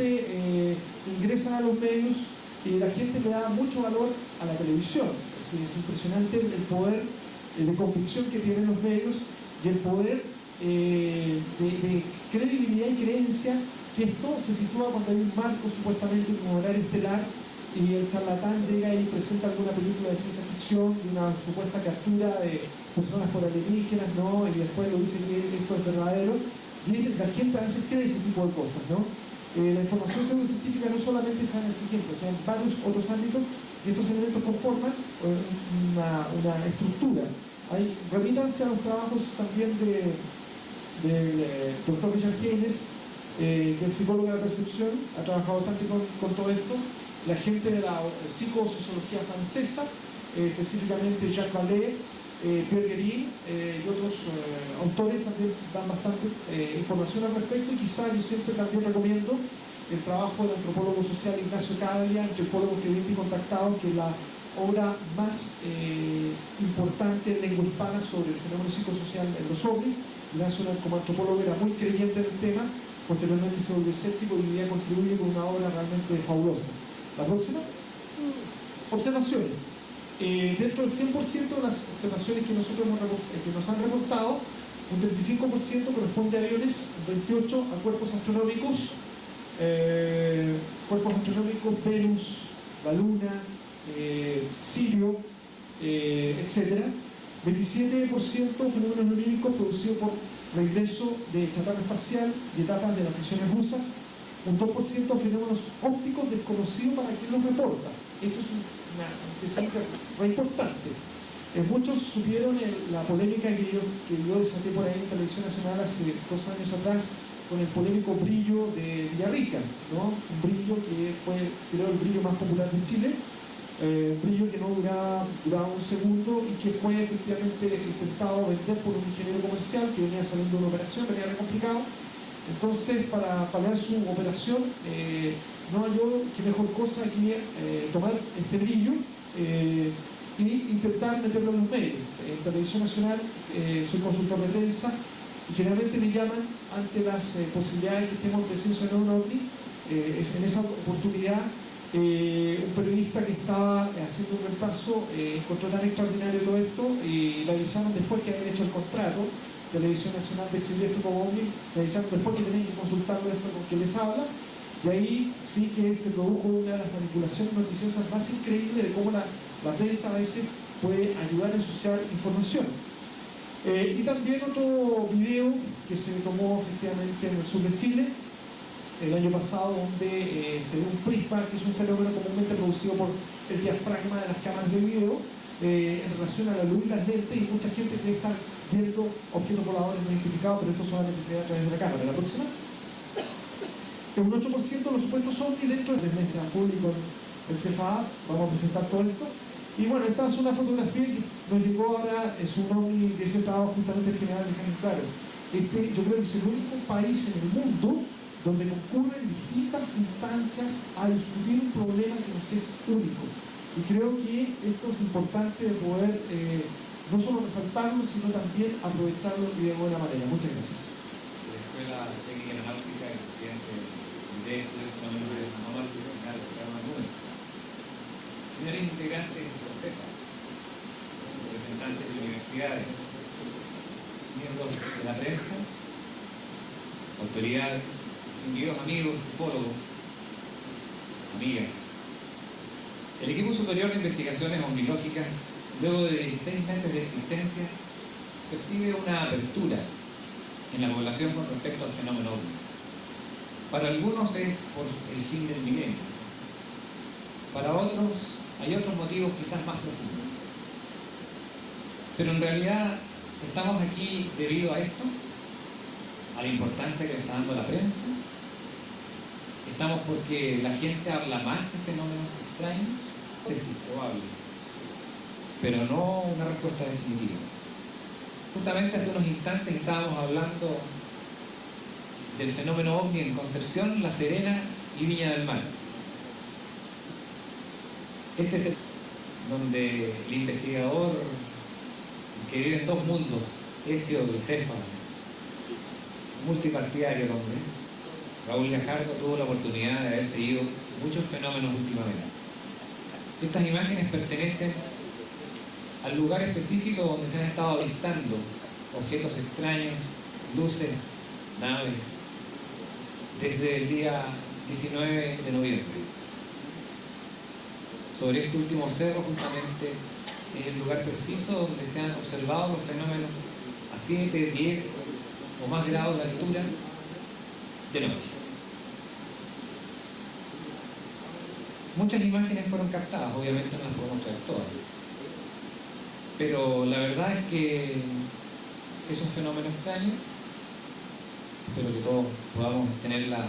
ingresan a los medios y la gente le da mucho valor a la televisión. Es impresionante el poder de convicción que tienen los medios y el poder de credibilidad y creencia, que esto se sitúa cuando hay un marco supuestamente como horario estelar y el charlatán llega y presenta alguna película de ciencia ficción de una supuesta captura de personas por alienígenas, ¿no? Y después lo dice que esto es verdadero, y la gente a veces cree ese tipo de cosas, ¿no? La información pseudocientífica no solamente se da en el siguiente, o sea, en varios otros ámbitos, y estos elementos conforman una estructura. Remítanse a los trabajos también del doctor Richard Keynes, que es psicólogo de la percepción, ha trabajado bastante con todo esto. La gente de la psicosociología francesa, específicamente Jacques Vallée, Pierre Guérin y otros autores también dan bastante información al respecto, y quizá yo siempre también recomiendo el trabajo del antropólogo social Ignacio Caglia, antropólogo que vive contactado, que es la obra más importante en lengua hispana sobre el fenómeno psicosocial en los ovnis. Ignacio como antropólogo era muy creyente en el tema, posteriormente se volvió escéptico y hoy día contribuye con una obra realmente fabulosa. La próxima. Observaciones. Dentro del 100% de las observaciones que nosotros que nos han reportado, un 35% corresponde a aviones, un 28% a cuerpos astronómicos, Venus, la Luna, Sirio, etc. 27% fenómenos lumínicos producidos por regreso de chatarra espacial y etapas de las misiones rusas. Un 2% fenómenos ópticos desconocidos para quien los reporta. Esto es una cifra muy importante. Muchos supieron la polémica que yo desaté por ahí en Televisión Nacional hace 2 años atrás con el polémico brillo de Villarrica, ¿no? Un brillo que fue, creo, el brillo más popular de Chile, un brillo que no duraba un segundo y que fue efectivamente intentado vender por un ingeniero comercial que venía saliendo de una operación, venía re complicado. Entonces, para paliar su operación, no halló que mejor cosa que tomar este brillo y intentar meterlo en los medios. En Televisión Nacional soy consultor de prensa y generalmente me llaman ante las posibilidades que estemos en presencia de un ovni. En esa oportunidad, un periodista que estaba haciendo un repaso encontró tan extraordinario todo esto y le avisaron después que habían hecho el contrato. Televisión Nacional de exhibir esto como ovni, le avisaron después que tenían que consultarlo esto con quien les habla, Y ahí sí que se produjo una de las manipulaciones noticiosas más increíbles de cómo la prensa a veces puede ayudar a ensuciar información. Y también otro video que se tomó efectivamente en el sur de Chile el año pasado, donde se ve un prisma, que es un fenómeno comúnmente producido por el diafragma de las cámaras de video en relación a la luz y las lentes, y mucha gente cree estar viendo objetos voladores no identificados, pero esto solamente se ve a través de la cámara. La próxima, que un 8% de los supuestos ovnis dentro de la mesa público el CFA. Vamos a presentar todo esto. Y bueno, esta es una fotografía que nos llegó ahora, es un ovni que se estaba justamente el general Alejandro Claro. Yo creo que es el único país en el mundo donde concurren distintas instancias a discutir un problema que nos es único. Y creo que esto es importante de poder no solo resaltarlo, sino también aprovecharlo y de buena manera. Muchas gracias. La Escuela Técnica Aeronáutica, el presidente de Estudios de Aeronáutica, general Carlos Núñez. Señores integrantes de la CEPA, representantes de universidades, miembros de la prensa, autoridades, queridos amigos, psicólogos, amigas. El equipo superior de investigaciones ovnilógicas, luego de 16 meses de existencia, percibe una apertura en la población con respecto al fenómeno ovni. Para algunos es por el fin del milenio. Para otros hay otros motivos quizás más profundos. Pero en realidad estamos aquí debido a esto, a la importancia que le está dando la prensa. Estamos porque la gente habla más de fenómenos extraños. Es probable, pero no una respuesta definitiva. Justamente hace unos instantes estábamos hablando del fenómeno ovni en Concepción, La Serena y Viña del Mar. Este es el donde el investigador que vive en dos mundos, Ezio del CEFA, multipartidario el hombre, Raúl Gajardo, tuvo la oportunidad de haber seguido muchos fenómenos últimamente. Estas imágenes pertenecen al lugar específico donde se han estado avistando objetos extraños, luces, naves, desde el día 19 de noviembre. Sobre este último cerro, justamente, es el lugar preciso donde se han observado los fenómenos a 7, 10 o más grados de altura de noche. Muchas imágenes fueron captadas, obviamente no las podemos traer todas. Pero la verdad es que es un fenómeno extraño. Espero que todos podamos tener la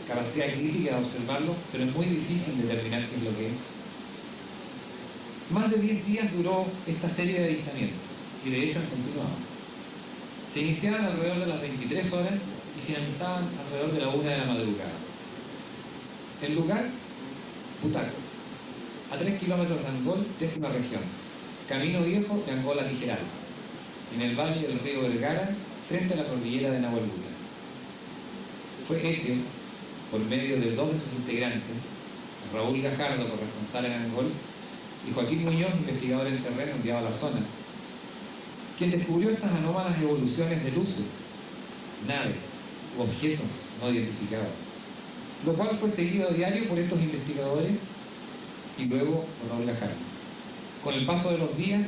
capacidad crítica de observarlo, pero es muy difícil determinar qué es lo que es. Más de 10 días duró esta serie de avistamientos, y de hecho han continuado. Se iniciaban alrededor de las 23 horas y finalizaban alrededor de la 1 de la madrugada. El lugar, Butaco, a 3 kilómetros de Angol, 10ª región, Camino Viejo de Angola Tijeral, en el valle del río Vergara, frente a la cordillera de Nahuelbuta. Fue Ezio, por medio de dos de sus integrantes, Raúl Gajardo, corresponsal en Angol, y Joaquín Muñoz, investigador en terreno enviado a la zona, quien descubrió estas anómalas evoluciones de luces, naves u objetos no identificados, lo cual fue seguido a diario por estos investigadores y luego por Raúl Gajardo. Con el paso de los días,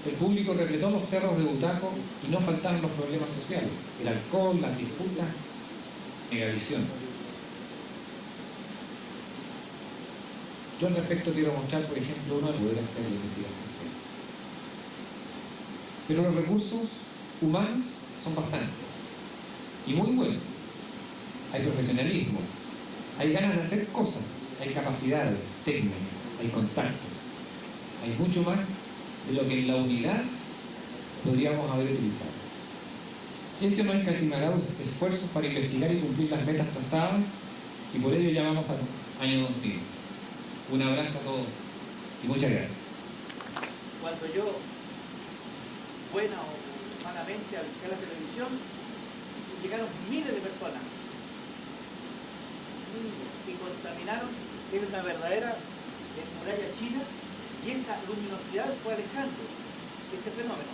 el público repletó los cerros de Butaco y no faltaron los problemas sociales, el alcohol, las disputas, megavisión. Yo al respecto quiero mostrar, por ejemplo, uno de poder hacer la investigación. Pero los recursos humanos son bastantes y muy buenos. Hay profesionalismo, hay ganas de hacer cosas, hay capacidades técnicas, hay contactos, hay mucho más de lo que en la unidad podríamos haber utilizado. Eso no escatimará los esfuerzos para investigar y cumplir las metas trazadas, y por ello llamamos al año 2000. Un abrazo a todos y muchas gracias. Cuando yo, buena o malamente, avisé a la televisión, llegaron miles de personas y contaminaron. Es una verdadera muralla china, y esa luminosidad fue alejando este fenómeno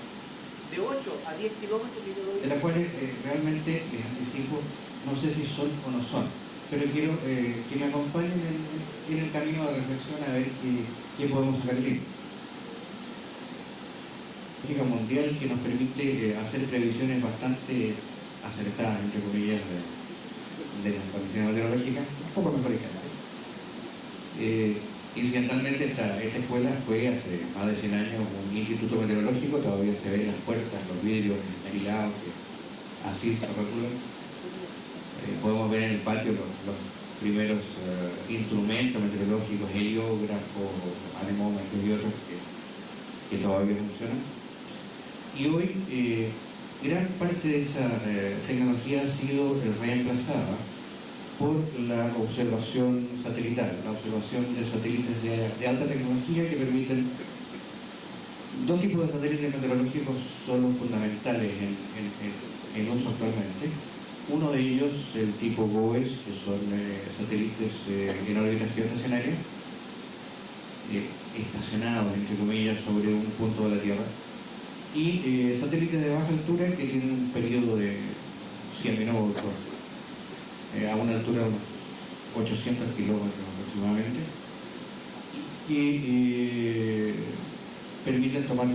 de 8 a 10 kilómetros que yo lo vi. De las cuales realmente les anticipo, no sé si son o no son. pero quiero que me acompañen en el camino de reflexión a ver qué podemos sacar de política mundial que nos permite hacer previsiones bastante acertadas, entre comillas, de las condiciones meteorológicas, un poco mejores que antes. Incidentalmente esta escuela fue hace más de 100 años un instituto meteorológico, todavía se ven las puertas, los vidrios esmerilados, que así se rotulan. Podemos ver en el patio los primeros instrumentos meteorológicos, heliógrafos, anemómetros y otros que todavía funcionan. Y hoy gran parte de esa tecnología ha sido reemplazada por la observación satelital, la observación de satélites de alta tecnología que permiten dos tipos de satélites meteorológicos son los fundamentales en uso actualmente. Uno de ellos, el tipo GOES, que son satélites en órbita geoestacionaria, estacionados, entre comillas, sobre un punto de la Tierra, y satélites de baja altura que tienen un periodo de 100 minutos, a una altura de unos 800 kilómetros aproximadamente, que permiten tomar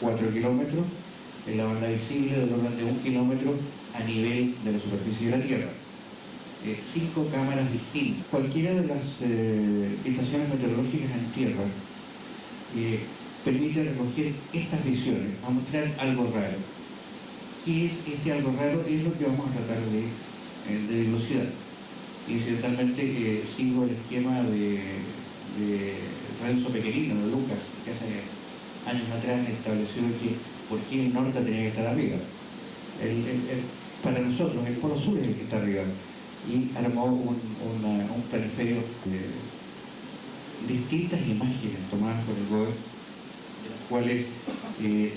4 kilómetros en la banda visible del orden de 1 kilómetro a nivel de la superficie de la Tierra. 5 cámaras distintas. Cualquiera de las estaciones meteorológicas en tierra permite recoger estas visiones, a mostrar algo raro. ¿Qué es este algo raro? Es lo que vamos a tratar de dilucidar. Incidentalmente sigo el esquema de Renzo Pequerino, de Lucas, que hace años atrás estableció que por qué el norte tenía que estar arriba. Para nosotros el polo sur es el que está arriba, y armó un periférico de distintas imágenes tomadas por el GOES, de las cuales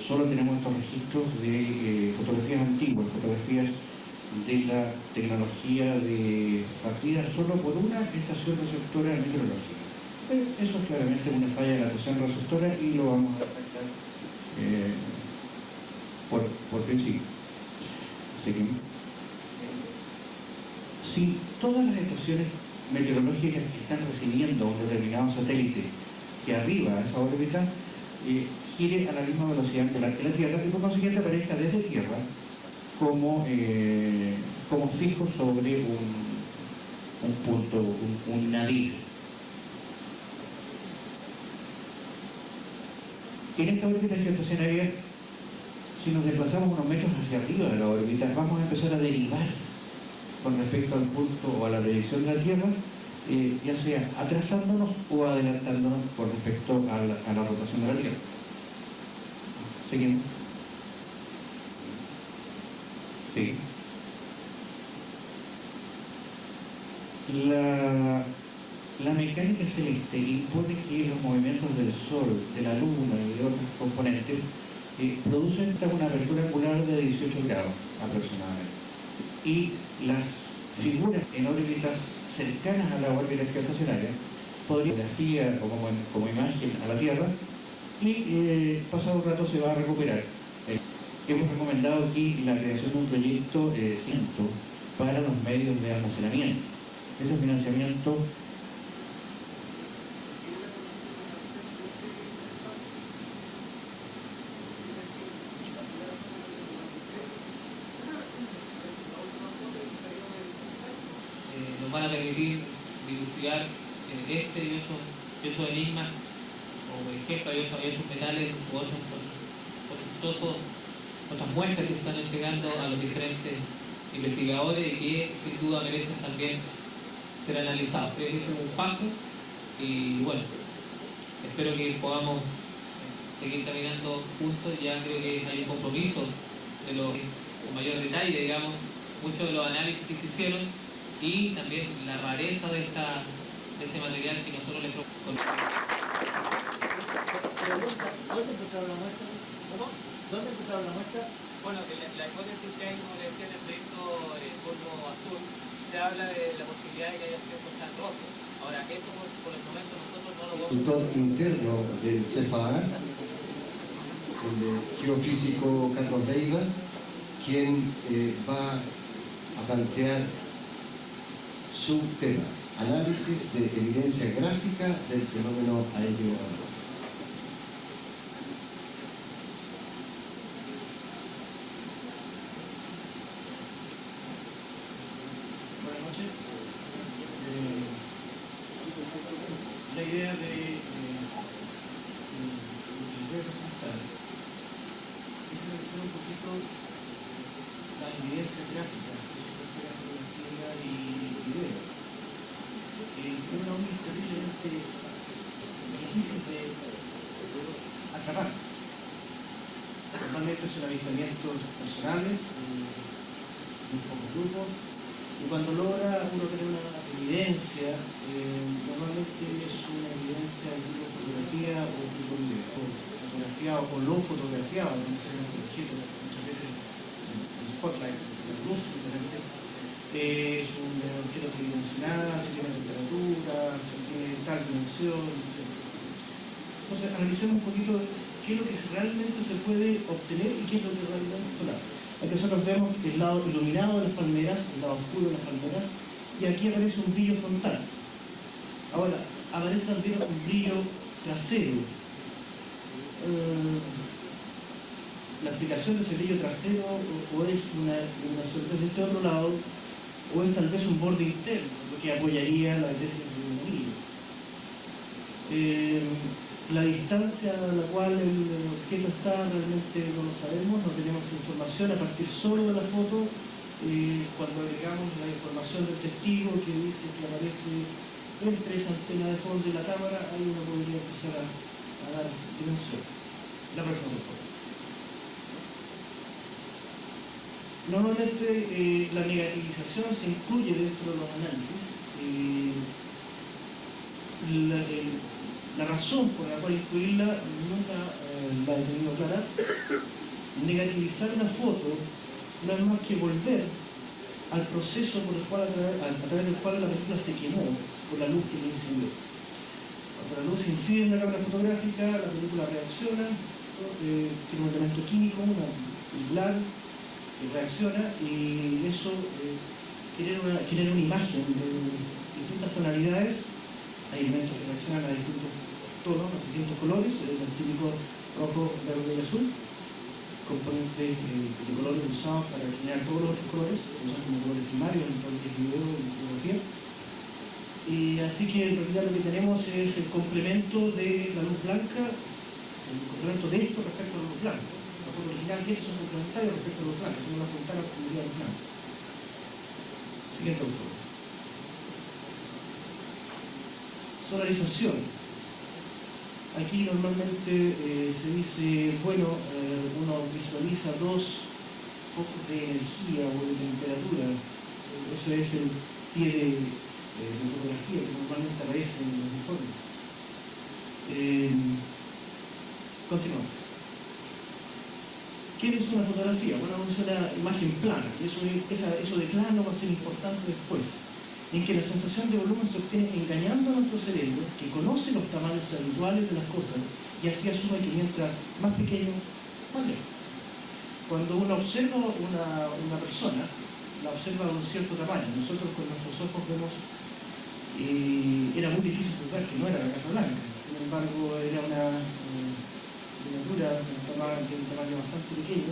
solo tenemos estos registros de fotografías antiguas, fotografías de la tecnología de partida solo por una estación receptora meteorológica. Eso es claramente una falla de la estación receptora y lo vamos a detectar por principio. Así que, si todas las estaciones meteorológicas que están recibiendo un determinado satélite que arriba a esa órbita gire a la misma velocidad que la Tierra y por consiguiente aparezca desde Tierra como fijo sobre un punto, un nadir. En esta órbita geoestacionaria, si nos desplazamos unos metros hacia arriba de la órbita, vamos a empezar a derivar con respecto al punto o a la predicción de la Tierra, ya sea atrasándonos o adelantándonos con respecto a la rotación de la Tierra. ¿Seguimos? Sí. La mecánica celeste impone que los movimientos del Sol, de la Luna y de otros componentes producen una apertura angular de 18 grados aproximadamente. Y las figuras en órbitas cercanas a la órbita geoestacionaria podrían fotografía o como imagen a la Tierra y pasado un rato se va a recuperar. Hemos recomendado aquí la creación de un proyecto para los medios de almacenamiento. Ese financiamiento nos van a permitir dilucidar este y otros enigmas, o por ejemplo hay otros metales u otras muestras que se están entregando a los diferentes investigadores y que sin duda merecen también ser analizados. Este es un paso y bueno, espero que podamos seguir caminando juntos. Ya creo que hay un compromiso con mayor detalle, digamos, muchos de los análisis que se hicieron y también la rareza de este material que nosotros les proponemos. ¿Dónde encontraron la muestra? ¿Cómo? ¿Dónde encontraron la muestra? Bueno, la hipótesis que hay, como le decía, en el proyecto Polvo Azul, se habla de la posibilidad de que haya sido colchón rojo. Ahora, eso por el momento nosotros no lo vamos a... El tutor interno del CFA, el geofísico Carlos Leiva, quien va a plantear subtema: análisis de evidencia gráfica del fenómeno aéreo anómalo. Buenas noches. La idea de lo que les voy a presentar es analizar un poquito la evidencia gráfica que supuesta la fotografía y video. El fenómeno es terriblemente difícil de atrapar. Normalmente son avistamientos personales, muy pocos grupos, y cuando logra uno tener una evidencia, normalmente es una evidencia de tipo fotografía o tipo video, fotografiado o lo fotografiado, no necesariamente el objeto, muchas veces el spotlight, la luz, simplemente es un objeto tridimensional, si tiene temperatura, si tiene tal dimensión, etc. Entonces, analicemos un poquito qué es lo que realmente se puede obtener y qué es lo que realmente no. Aquí nosotros vemos el lado iluminado de las palmeras, el lado oscuro de las palmeras, y aquí aparece un brillo frontal. Ahora, aparece también un brillo trasero. La explicación de ese brillo trasero o es una iluminación desde este otro lado, o es tal vez un borde interno, lo que apoyaría la tesis de un brillo. La distancia a la cual el objeto está realmente no lo sabemos, no tenemos información a partir solo de la foto. Cuando agregamos la información del testigo que dice que aparece entre esa antena de fondo y la cámara, ahí uno podría empezar a dar dimensión. La próxima, por favor. Normalmente la negativización se incluye dentro de los análisis. La razón por la cual incluirla nunca la he tenido clara. Negativizar una foto no es más que volver al proceso por el cual, a través del cual la película se quemó por la luz que le incidió. Cuando la luz incide en la cámara fotográfica, la película reacciona, tiene un elemento químico, un blanco, que reacciona, y eso genera una imagen de distintas tonalidades. Hay elementos que reaccionan a distintos tonos, a distintos colores, el típico rojo, verde y azul, componentes de colores usados para generar todos los otros colores, que son como colores primarios en todo lo que es video y fotografía. Y así que en realidad lo que tenemos es el complemento de la luz blanca, el complemento de esto respecto a la luz blanca. La foto original y estos son complementarios respecto a la luz blanca, son una frontera con la luz blanca. Siguiente autor. Solarización. Aquí normalmente se dice, bueno, uno visualiza dos focos de energía o de temperatura. Eso es el pie de fotografía que normalmente aparece en los informes. Continuamos. ¿Qué es una fotografía? Bueno, es una imagen plana. Eso de plano va a ser importante después, en que la sensación de volumen se obtiene engañando a nuestro cerebro, que conoce los tamaños habituales de las cosas y así asume que mientras más pequeño, más lejos. Cuando uno observa una persona, la observa de un cierto tamaño. Nosotros con nuestros ojos vemos, era muy difícil juzgar que no era la Casa Blanca. Sin embargo, era una miniatura de un tamaño bastante pequeño.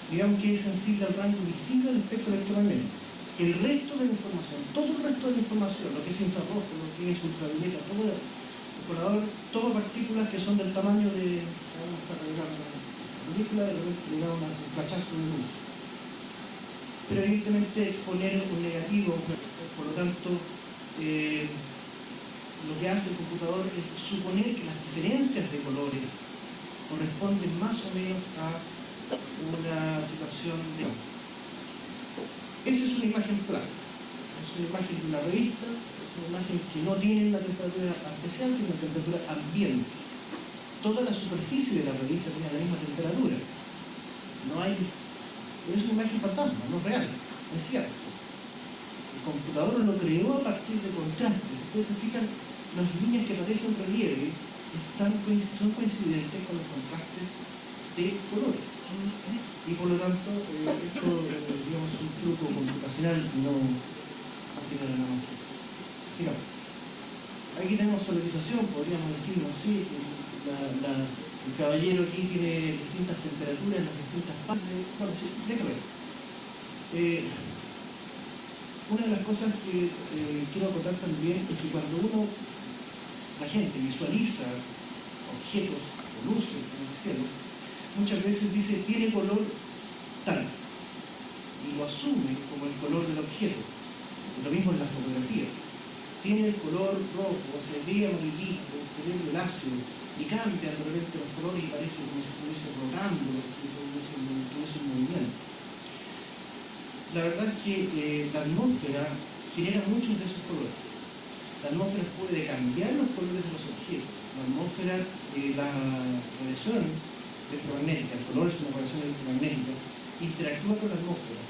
Digamos que es sensible al rango visible del espectro electromagnético. El resto de la información, todo el resto de la información, lo que es infrarrojo, lo que es ultravioleta, todo el colador, todas partículas que son del tamaño de una película, de repente le da un flachazo de luz. Pero evidentemente exponer un negativo, por lo tanto, lo que hace el computador es suponer que las diferencias de colores corresponden más o menos a una situación de... Esa es una imagen plana, es una imagen de una revista, es una imagen que no tiene una temperatura especial, tiene una temperatura ambiente. Toda la superficie de la revista tiene la misma temperatura. No hay... Es una imagen fantasma, no real, es cierto. El computador lo creó a partir de contrastes. Si ustedes se fijan, las líneas que aparecen en relieve son coincidentes con los contrastes de colores. y por lo tanto esto digamos, es un truco computacional y no al final nada más que eso. Sigamos. Aquí tenemos solarización, podríamos decir, no sé, el caballero aquí tiene distintas temperaturas en las distintas partes. Bueno, sí, déjame ver. Una de las cosas que quiero acotar también es que cuando la gente visualiza objetos o luces en el cielo, muchas veces dice tiene color tal y lo asume como el color del objeto. Lo mismo en las fotografías. Tiene el color rojo, se ve amarillito, se ve violáceo y cambian de repente los colores y parece como si estuviese rotando, como si estuviese en movimiento. La verdad es que la atmósfera genera muchos de esos colores. La atmósfera puede cambiar los colores de los objetos. La atmósfera, la radiación electromagnética, el color es una radiación electromagnética, interactúa con la atmósfera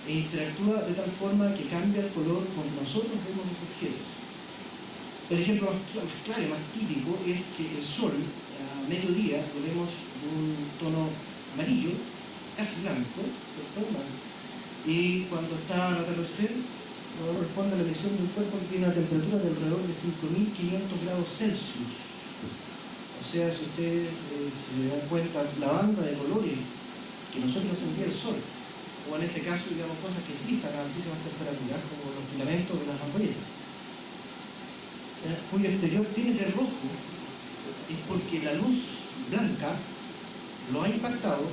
e interactúa de tal forma que cambia el color como nosotros vemos los objetos. El ejemplo más claro, más típico, es que el sol a mediodía lo vemos de un tono amarillo, casi blanco, ¿cierto? Y cuando está al atardecer, corresponde a la emisión de un cuerpo que tiene una temperatura de alrededor de 5.500 grados Celsius. O sea, si ustedes se dan cuenta, la banda de colores que nosotros envía el sol, o en este caso, digamos, cosas que sí están a altísimas temperaturas, como los filamentos de las ampolletas, cuyo exterior tiene de rojo, es porque la luz blanca lo ha impactado,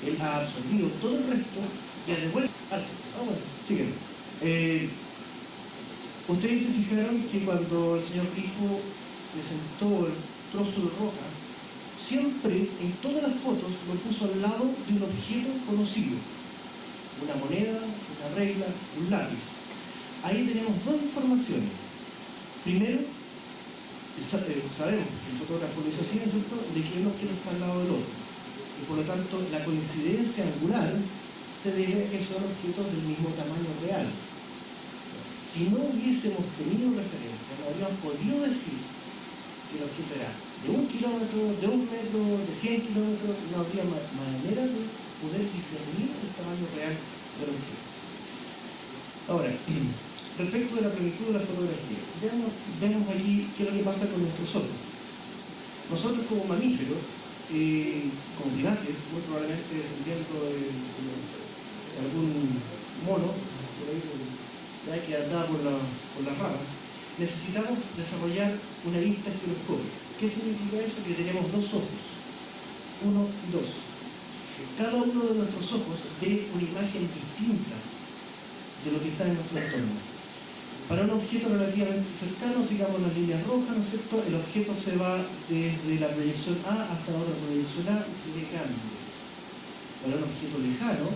él ha absorbido todo el resto y ha devuelto. Bueno, sígueme. Ustedes se fijaron que cuando el señor Grifo presentó el trozo de roca, siempre en todas las fotos lo puso al lado de un objeto conocido. Una moneda, una regla, un lápiz. Ahí tenemos dos informaciones. Primero, sabemos que el fotógrafo lo hizo así, ¿no es cierto?, de que un objeto está al lado del otro. Y por lo tanto, la coincidencia angular se debe a que son objetos del mismo tamaño real. Si no hubiésemos tenido referencia, no habríamos podido decir si el objeto era de 1 kilómetro, de 1 metro, de 100 kilómetros, no habría manera de poder discernir el tamaño real del objeto. Ahora, respecto de la plenitud de la fotografía, vemos allí qué es lo que pasa con nuestros ojos. Nosotros como mamíferos, como primates, muy probablemente descendiendo de algún mono, por ahí, que andaba por las ramas, necesitamos desarrollar una vista estereoscópica. ¿Qué significa eso? Que tenemos dos ojos, uno y dos. Cada uno de nuestros ojos ve una imagen distinta de lo que está en nuestro entorno. Para un objeto relativamente cercano, sigamos las líneas rojas, ¿no es cierto?, el objeto se va desde la proyección A hasta la otra proyección A y se ve cambio. Para un objeto lejano,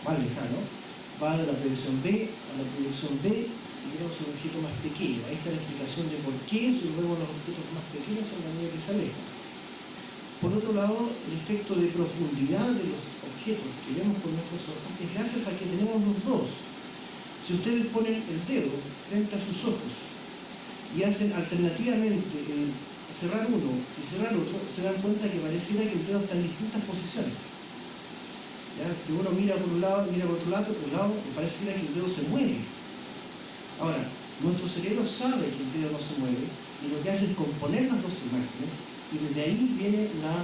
más lejano, va de la proyección B a la proyección B y vemos un objeto más pequeño. Ahí está la explicación de por qué, si vemos los objetos más pequeños, son la medida que se alejan. Por otro lado, el efecto de profundidad de los objetos que vemos con nuestros ojos es gracias a que tenemos los dos. Si ustedes ponen el dedo frente a sus ojos y hacen alternativamente cerrar uno y cerrar otro, se dan cuenta que pareciera que el dedo está en distintas posiciones. ¿Ya? Si uno mira por un lado, mira por otro lado, pareciera que el dedo se mueve. Ahora, nuestro cerebro sabe que el dedo no se mueve y lo que hace es componer las dos imágenes y desde ahí viene la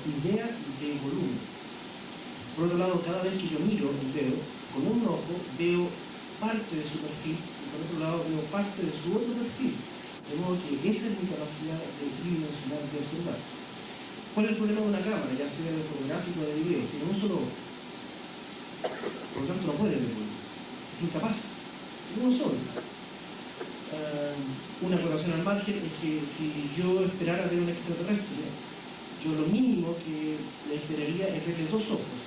idea de volumen. Por otro lado, cada vez que yo miro el dedo, con un ojo veo parte de su perfil y por otro lado veo parte de su otro perfil. De modo que esa es mi capacidad de tridimensional de observar. ¿Cuál es el problema de una cámara, ya sea de fotográfico o de video? Tiene un solo ojo. Por lo tanto no puede ver volumen. Es incapaz. Tiene uno solo. Una acotación al margen es que si yo esperara ver un extraterrestre, yo lo mínimo que le esperaría es verle dos ojos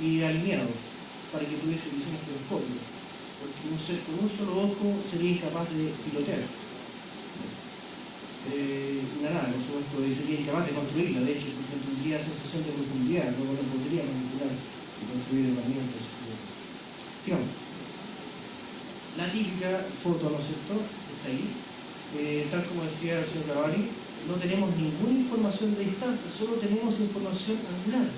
y alineados para que tuviese visión estereoscópica, porque un ser con un solo ojo sería incapaz de pilotear. Nada, por supuesto, sería incapaz de construirla, de hecho, porque tendría sensación de profundidad, luego no podría manipular y construir herramientas. Sigamos. La típica foto, ¿no es cierto?, está ahí. Tal como decía el señor Cavalli, no tenemos ninguna información de distancia, solo tenemos información angular.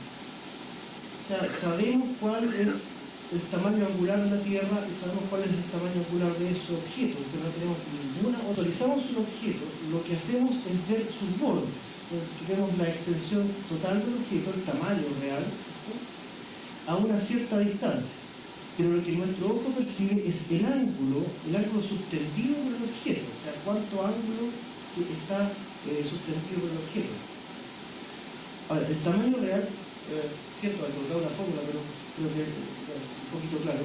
O sea, sabemos cuál es el tamaño angular de la Tierra y sabemos cuál es el tamaño angular de ese objeto, pero no tenemos ninguna. Visualizamos un objeto, lo que hacemos es ver sus bordes. Vemos la extensión total del objeto, el tamaño real, a una cierta distancia. Pero lo que nuestro ojo percibe es el ángulo subtendido por el objeto, o sea, cuánto ángulo está subtendido por el objeto. Ahora, el tamaño real, cierto, he colocado una fórmula, pero creo que es un poquito claro,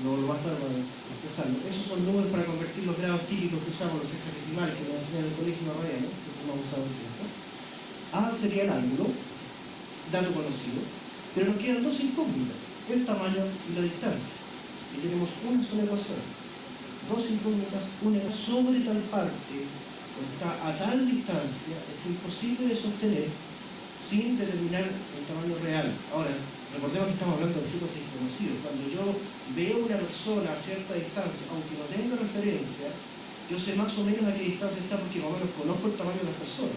no lo va a estar para expresarlo. Esos son números para convertir los grados típicos que usamos, los hexadesimales que nos enseñan en el colegio radiano, que hemos usado en ciencia. A sería el ángulo, dato conocido, pero nos quedan dos incógnitas, el tamaño y la distancia. Y tenemos una sola ecuación, dos incógnitas, una sobre tal parte, o está a tal distancia, es imposible de sostener sin determinar el tamaño real. Ahora, recordemos que estamos hablando de objetos desconocidos. Cuando yo veo una persona a cierta distancia, aunque no tenga referencia, yo sé más o menos a qué distancia está porque más o menos conozco el tamaño de las personas.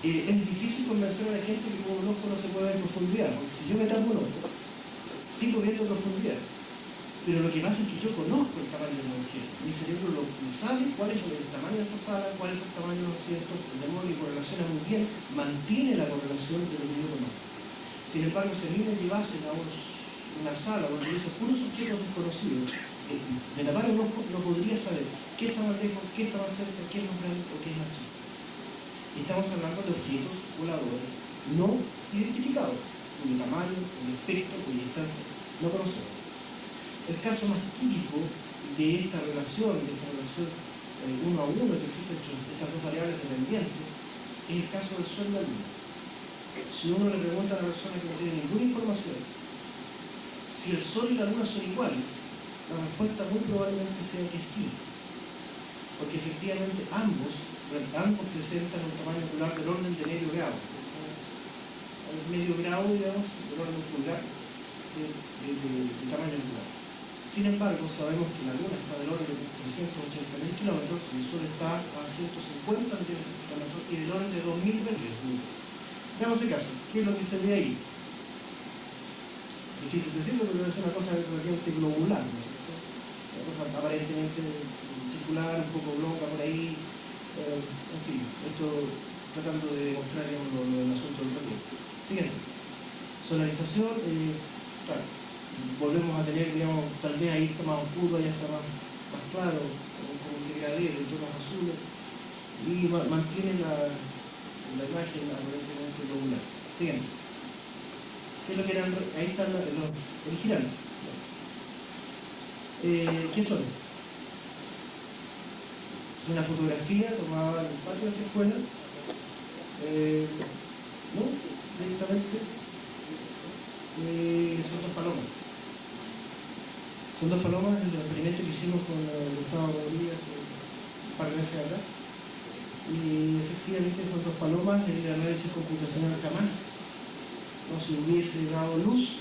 Es difícil convencer a la gente que con un ojo no se puede ver en profundidad, porque si yo me tapo un ojo, sigo viendo profundidad. Pero lo que pasa es que yo conozco el tamaño del objeto. Mi cerebro sabe cuál es el tamaño de esta sala, cuál es el tamaño de los asientos, el demonio correlaciona muy bien, mantiene la correlación de lo que yo conozco. Sin embargo, si a mí me llevasen a una sala donde hubiese puros objetos desconocidos, me tapara un ojo, no podría saber qué está más lejos, qué está más cerca, qué es más grande o qué es más chico. Estamos hablando de objetos voladores no identificados, cuyo tamaño, cuyo espectro, cuya distancia no conocemos. El caso más típico de esta relación uno a uno que existe entre estas dos variables dependientes es el caso del Sol y la Luna. Si uno le pregunta a una persona que no tiene ninguna información si el Sol y la Luna son iguales, la respuesta muy probablemente sea que sí, porque efectivamente ambos presentan un tamaño angular del orden de medio grado. El medio grado, digamos, del orden pulgar de tamaño angular. Sin embargo, sabemos que la Luna está del orden de 380.000 kilómetros y el Sol está a 150 millones de kilómetros y del orden de 2.000 veces. Veamos el caso. ¿Qué es lo que se ve ahí? Difícil decirlo, pero es una cosa relativamente globular, ¿no es cierto? Una cosa aparentemente circular, un poco blanca por ahí. En fin, esto tratando de demostrar lo del asunto del relieve. Siguiente. Solarización, claro. Volvemos a tener, digamos, tal vez ahí está más oscuro, allá está más claro, como un degradé de tonos azules, y mantiene la imagen aparentemente globular. Siguiente. ¿Qué es lo que eran? Ahí están los originales. ¿Qué son? Una fotografía tomada en el patio de esta escuela, ¿no? Directamente. Son dos palomas. Son dos palomas en el experimento que hicimos con Gustavo Rodríguez hace un par de meses atrás. Y efectivamente son dos palomas, el análisis computacional jamás no se hubiese dado luz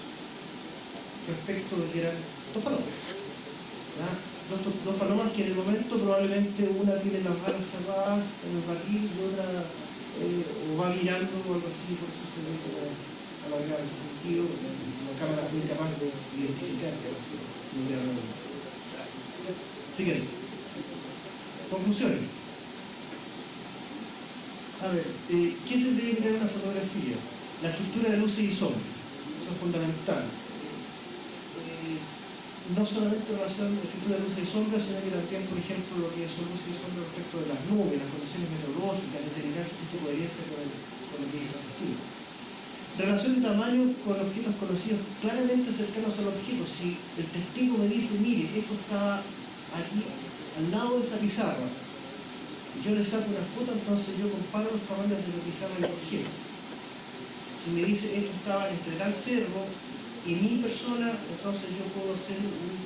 respecto de que eran dos palomas. Dos palomas que en el momento probablemente una tiene las manos cerradas en el barril y otra o va mirando o algo así, por eso se ve como alargada en ese sentido, la cámara fue incapaz de identificar que no era nada. Siguiente. Conclusiones. A ver, ¿qué se debe mirar en una fotografía? La estructura de luces y sombras. Eso es fundamental. No solamente en relación a la estructura de luces y sombras, sino que también, por ejemplo, lo que son luces y sombras respecto de las nubes, las condiciones meteorológicas, determinar si esto podría ser con lo que dice el testigo. Relación de tamaño con objetos conocidos claramente cercanos al objeto. Si el testigo me dice, mire, esto está aquí, al lado de esa pizarra, y yo le saco una foto, entonces yo comparo los tamaños de la pizarra y el objeto. Si me dice, esto estaba entre tal cerro y mi persona, entonces yo puedo hacer un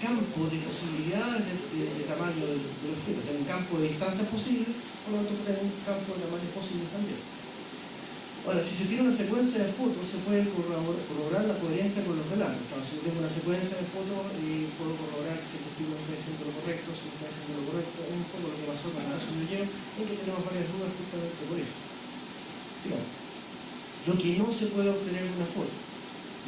campo de posibilidades de tamaño del objeto. Tengo un campo de distancias posibles, por lo tanto tengo un campo de tamaño posible también. Ahora, si se tiene una secuencia de fotos, se puede corroborar la coherencia con los relatos. Claro, si yo tengo una secuencia de fotos, puedo corroborar si el testigo está diciendo lo correcto, si está diciendo lo correcto. Es un poco lo que pasó con el caso de Llevo, en que tenemos varias dudas justamente por eso. Sigamos. Lo que no se puede obtener en una foto.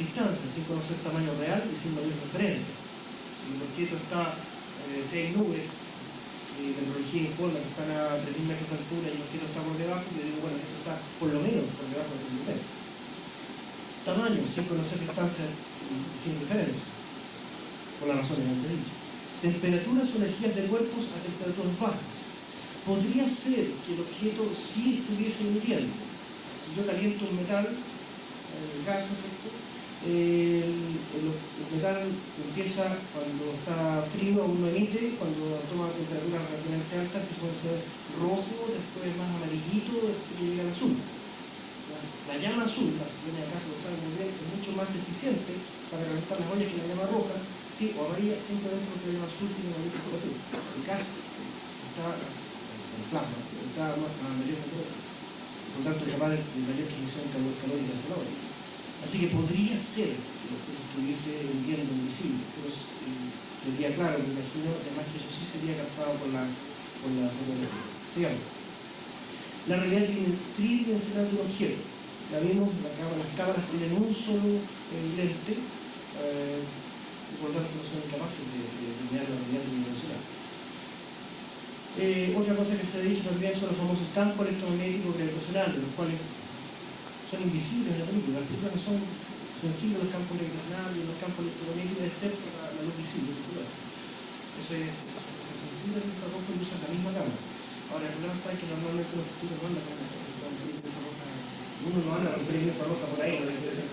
Distancia, sin conocer tamaño real y sin mayor referencia. Si el objeto está, si hay nubes, y la tecnología informa que están a 3.000 metros de altura y el objeto está por debajo, yo digo, bueno, esto está por lo menos por debajo de 3.000 metros. Tamaño, sin conocer distancia y sin referencia, por las razones antes dichas. Temperaturas o energías de cuerpos a temperaturas bajas. Podría ser que el objeto sí estuviese hirviendo. Si yo caliento un metal, el gas, el metal empieza cuando está frío, uno emite, cuando toma temperaturas relativamente altas, que puede ser rojo, después más amarillito, después llega al azul. La llama azul, la señora de casa lo sabe muy bien, es mucho más eficiente para calentar las ollas que la llama roja, sí, o amarilla, simplemente porque la llama azul tiene mayor temperatura. El gas está en plasma, está más a mayor temperatura, por lo tanto es capaz de mayor transmisión calórica hacia la olla. Así que podría ser que el objeto estuviese hirviendo invisible, pero sería claro, me imagino, además que eso sí sería captado por la fotografía. Sigamos. La realidad tridimensional de un objeto. Ya vimos, las cámaras tienen un solo lente, y por lo tanto no son capaces de mirar la realidad tridimensional. Otra cosa que se ha dicho también son los famosos campos electromagnéticos gravitacionales, los cuales son invisibles en la película. Las películas no son sensibles a los campos gravitacionales y los campos electromagnéticos, excepto la luz visible. Eso es sensible a la infrarroja y usan la misma cámara. Ahora, el problema está que normalmente los estudios no andan con infrarroja. Uno no anda con infrarroja por ahí, no le interesa